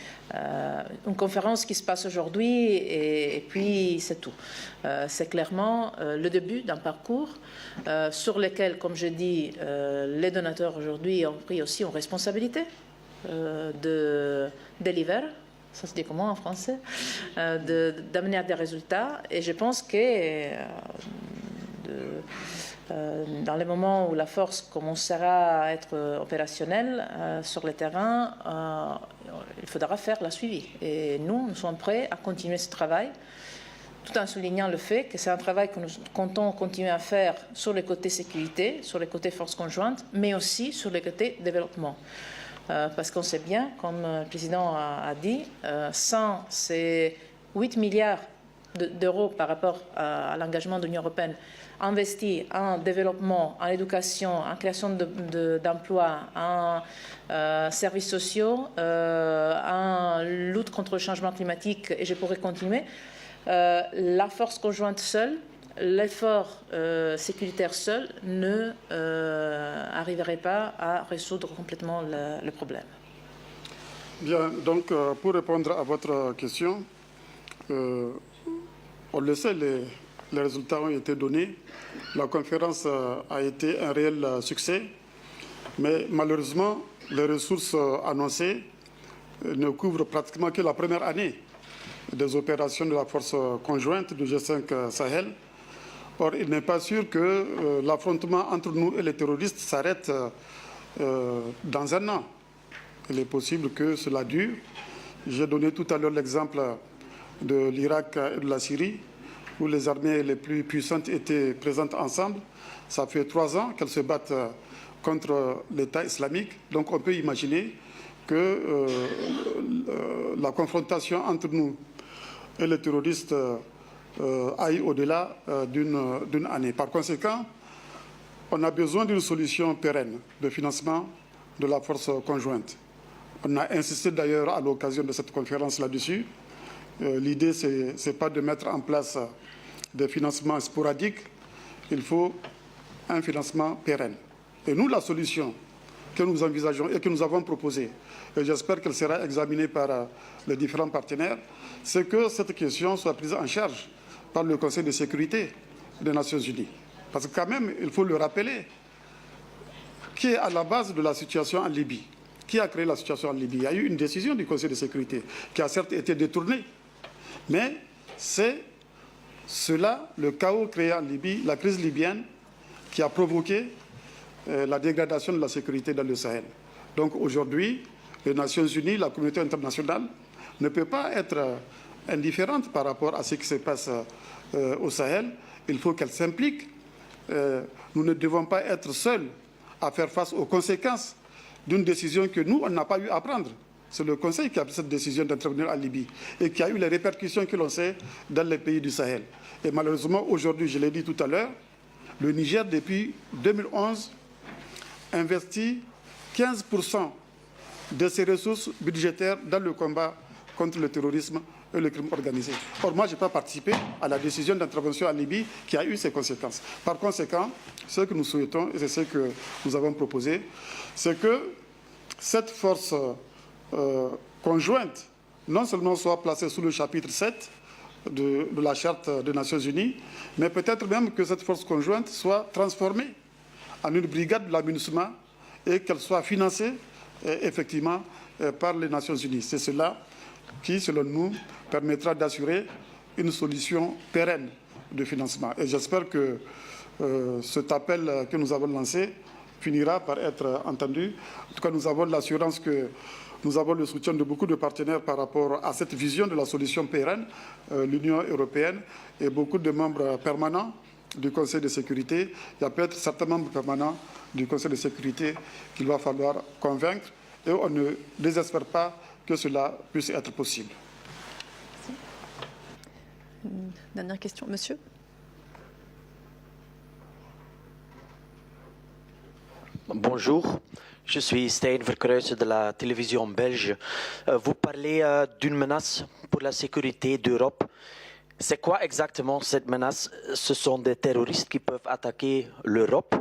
une conférence qui se passe aujourd'hui et puis c'est tout. C'est clairement le début d'un parcours sur lequel, comme je dis, les donateurs aujourd'hui ont pris aussi une responsabilité de deliver, ça se dit comment en français, d'amener à des résultats. Et je pense que dans les moments où la force commencera à être opérationnelle sur le terrain, il faudra faire la suivi. Et nous sommes prêts à continuer ce travail, tout en soulignant le fait que c'est un travail que nous comptons continuer à faire sur le côté sécurité, sur le côté force conjointe, mais aussi sur le côté développement. Parce qu'on sait bien, comme le président a dit, sans ces 8 milliards d'euros par rapport à l'engagement de l'Union européenne, investi en développement, en éducation, en création d'emplois, en services sociaux, en lutte contre le changement climatique, et je pourrais continuer, la force conjointe seule, l'effort sécuritaire seul ne arriverait pas à résoudre complètement le problème. Bien, donc pour répondre à votre question, on le sait, les résultats ont été donnés. La conférence a été un réel succès, mais malheureusement, les ressources annoncées ne couvrent pratiquement que la première année. des opérations de la force conjointe du G5 Sahel. Or, il n'est pas sûr que l'affrontement entre nous et les terroristes s'arrête dans un an. Il est possible que cela dure. J'ai donné tout à l'heure l'exemple de l'Irak et de la Syrie, où les armées les plus puissantes étaient présentes ensemble. Ça fait 3 ans qu'elles se battent contre l'État islamique. Donc on peut imaginer que la confrontation entre nous et les terroristes aille au-delà d'une année. Par conséquent, on a besoin d'une solution pérenne de financement de la force conjointe. On a insisté d'ailleurs à l'occasion de cette conférence là-dessus. L'idée, ce n'est pas de mettre en place des financements sporadiques, il faut un financement pérenne. Et nous, la solution que nous envisageons et que nous avons proposée, et j'espère qu'elle sera examinée par les différents partenaires, c'est que cette question soit prise en charge par le Conseil de sécurité des Nations Unies. Parce que quand même, il faut le rappeler, qui est à la base de la situation en Libye? Qui a créé la situation en Libye? Il y a eu une décision du Conseil de sécurité qui a certes été détournée, mais c'est cela, le chaos créé en Libye, la crise libyenne, qui a provoqué la dégradation de la sécurité dans le Sahel. Donc aujourd'hui, les Nations Unies, la communauté internationale, ne peut pas être indifférente par rapport à ce qui se passe au Sahel. Il faut qu'elle s'implique. Nous ne devons pas être seuls à faire face aux conséquences d'une décision que nous, on n'a pas eu à prendre. C'est le Conseil qui a pris cette décision d'intervenir en Libye et qui a eu les répercussions que l'on sait dans les pays du Sahel. Et malheureusement, aujourd'hui, je l'ai dit tout à l'heure, le Niger, depuis 2011, investit 15% de ses ressources budgétaires dans le combat contre le terrorisme et le crime organisé. Or, moi, je n'ai pas participé à la décision d'intervention en Libye qui a eu ses conséquences. Par conséquent, ce que nous souhaitons, et c'est ce que nous avons proposé, c'est que cette force conjointe, non seulement soit placée sous le chapitre 7 de la Charte des Nations Unies, mais peut-être même que cette force conjointe soit transformée en une brigade de la MINUSMA et qu'elle soit financée effectivement par les Nations Unies. C'est cela qui, selon nous, permettra d'assurer une solution pérenne de financement. Et j'espère que cet appel que nous avons lancé finira par être entendu. En tout cas, nous avons l'assurance que nous avons le soutien de beaucoup de partenaires par rapport à cette vision de la solution pérenne, l'Union européenne et beaucoup de membres permanents du Conseil de sécurité. Il y a peut-être certains membres permanents du Conseil de sécurité qu'il va falloir convaincre et on ne désespère pas que cela puisse être possible. Dernière question, monsieur. Bonjour, je suis Stijn Verkruijsen de la télévision belge. Vous parlez d'une menace pour la sécurité d'Europe. C'est quoi exactement cette menace? Ce sont des terroristes qui peuvent attaquer l'Europe?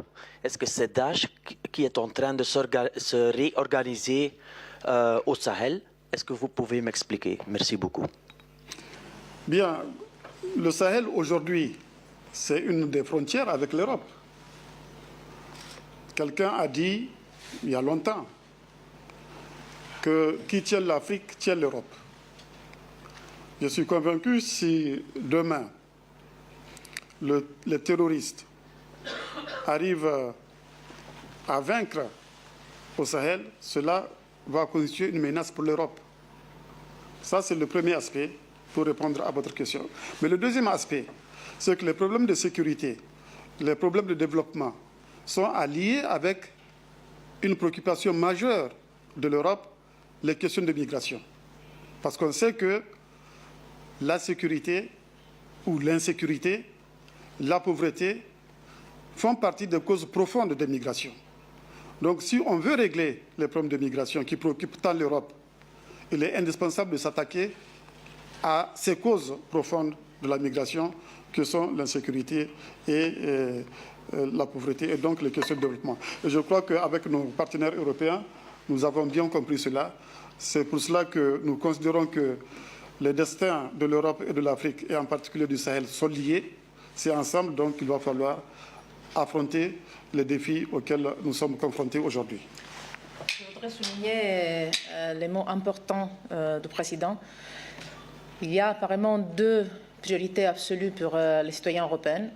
Est-ce que c'est Daesh qui est en train de se réorganiser au Sahel? Est-ce que vous pouvez m'expliquer? Merci beaucoup. Bien, le Sahel aujourd'hui, c'est une des frontières avec l'Europe. Quelqu'un a dit, il y a longtemps, que qui tient l'Afrique tient l'Europe. Je suis convaincu si demain, les terroristes arrivent à vaincre au Sahel, cela va constituer une menace pour l'Europe. Ça, c'est le premier aspect pour répondre à votre question. Mais le deuxième aspect, c'est que les problèmes de sécurité, les problèmes de développement sont alliés avec une préoccupation majeure de l'Europe, les questions de migration. Parce qu'on sait que la sécurité ou l'insécurité, la pauvreté font partie des causes profondes des migrations. Donc si on veut régler les problèmes de migration qui préoccupent tant l'Europe, il est indispensable de s'attaquer à ces causes profondes de la migration que sont l'insécurité et la pauvreté et donc les questions de développement. Et je crois qu'avec nos partenaires européens, nous avons bien compris cela. C'est pour cela que nous considérons que les destins de l'Europe et de l'Afrique, et en particulier du Sahel, sont liés. C'est ensemble donc qu'il va falloir affronter les défis auxquels nous sommes confrontés aujourd'hui. Je voudrais souligner les mots importants du président. Il y a apparemment deux priorités absolues pour les citoyens européens.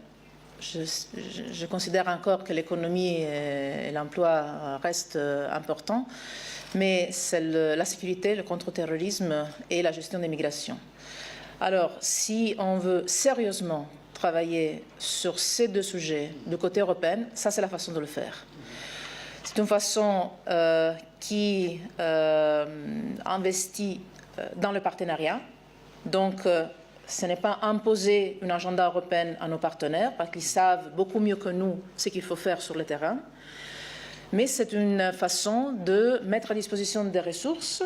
Je considère encore que l'économie et l'emploi restent importants, mais c'est la sécurité, le contre-terrorisme et la gestion des migrations. Alors, si on veut sérieusement travailler sur ces deux sujets du côté européen, ça c'est la façon de le faire. C'est une façon qui investit dans le partenariat. Donc, ce n'est pas imposer un agenda européen à nos partenaires, parce qu'ils savent beaucoup mieux que nous ce qu'il faut faire sur le terrain. Mais c'est une façon de mettre à disposition des ressources,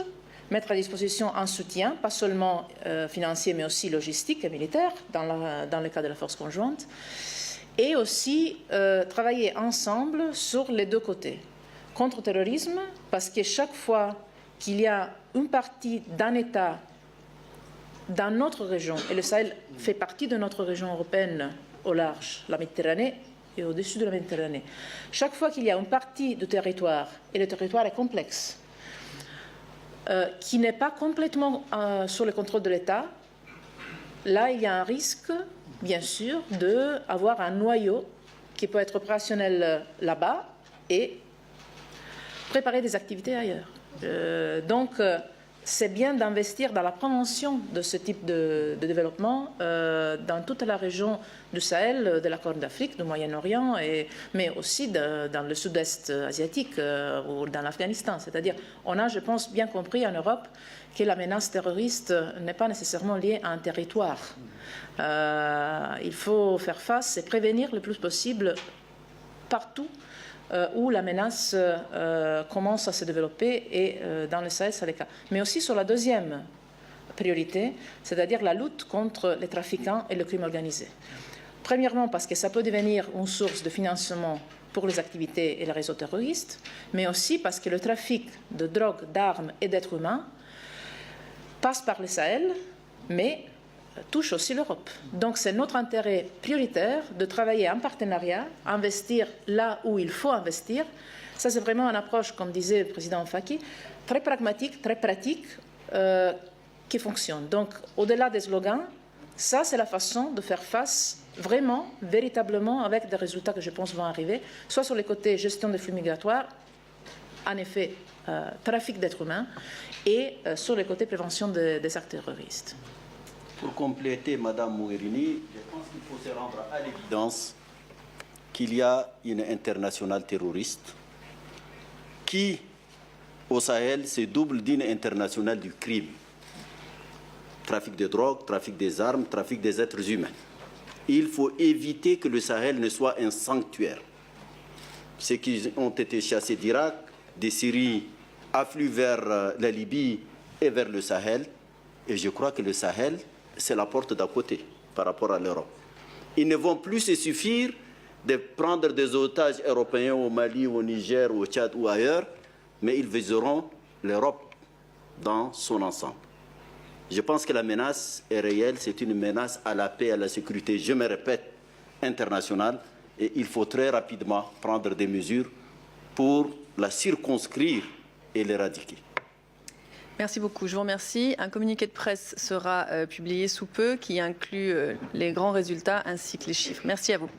mettre à disposition un soutien, pas seulement financier, mais aussi logistique et militaire, dans le cas de la force conjointe, et aussi travailler ensemble sur les deux côtés. Contre-terrorisme, parce que chaque fois qu'il y a une partie d'un État dans notre région, et le Sahel fait partie de notre région européenne au large, la Méditerranée et au-dessus de la Méditerranée. Chaque fois qu'il y a une partie du territoire, et le territoire est complexe, qui n'est pas complètement sous le contrôle de l'État, là il y a un risque, bien sûr, d'avoir un noyau qui peut être opérationnel là-bas et préparer des activités ailleurs. Donc, c'est bien d'investir dans la prévention de ce type de développement dans toute la région du Sahel, de la Corne d'Afrique, du Moyen-Orient, mais aussi dans le sud-est asiatique ou dans l'Afghanistan. C'est-à-dire, on a, je pense, bien compris en Europe que la menace terroriste n'est pas nécessairement liée à un territoire. Il faut faire face et prévenir le plus possible partout où la menace commence à se développer, et dans le Sahel, c'est le cas. Mais aussi sur la deuxième priorité, c'est-à-dire la lutte contre les trafiquants et le crime organisé. Premièrement, parce que ça peut devenir une source de financement pour les activités et les réseaux terroristes, mais aussi parce que le trafic de drogue, d'armes et d'êtres humains passe par le Sahel, mais touche aussi l'Europe. Donc c'est notre intérêt prioritaire de travailler en partenariat, investir là où il faut investir. Ça c'est vraiment une approche, comme disait le président Faki, très pragmatique, très pratique, qui fonctionne. Donc au-delà des slogans, ça c'est la façon de faire face vraiment, véritablement, avec des résultats que je pense vont arriver, soit sur les côtés gestion des flux migratoires, en effet trafic d'êtres humains, et sur les côtés prévention des actes terroristes. Pour compléter, Madame Mogherini, je pense qu'il faut se rendre à l'évidence qu'il y a une internationale terroriste qui, au Sahel, se double d'une internationale du crime. Trafic de drogue, trafic des armes, trafic des êtres humains. Il faut éviter que le Sahel ne soit un sanctuaire. Ceux qui ont été chassés d'Irak, des Syries, affluent vers la Libye et vers le Sahel. Et je crois que le Sahel, c'est la porte d'à côté par rapport à l'Europe. Ils ne vont plus se suffire de prendre des otages européens au Mali, au Niger, au Tchad ou ailleurs, mais ils viseront l'Europe dans son ensemble. Je pense que la menace est réelle, c'est une menace à la paix et à la sécurité, je me répète, internationale, et il faut très rapidement prendre des mesures pour la circonscrire et l'éradiquer. Merci beaucoup, je vous remercie. Un communiqué de presse sera publié sous peu qui inclut les grands résultats ainsi que les chiffres. Merci à vous.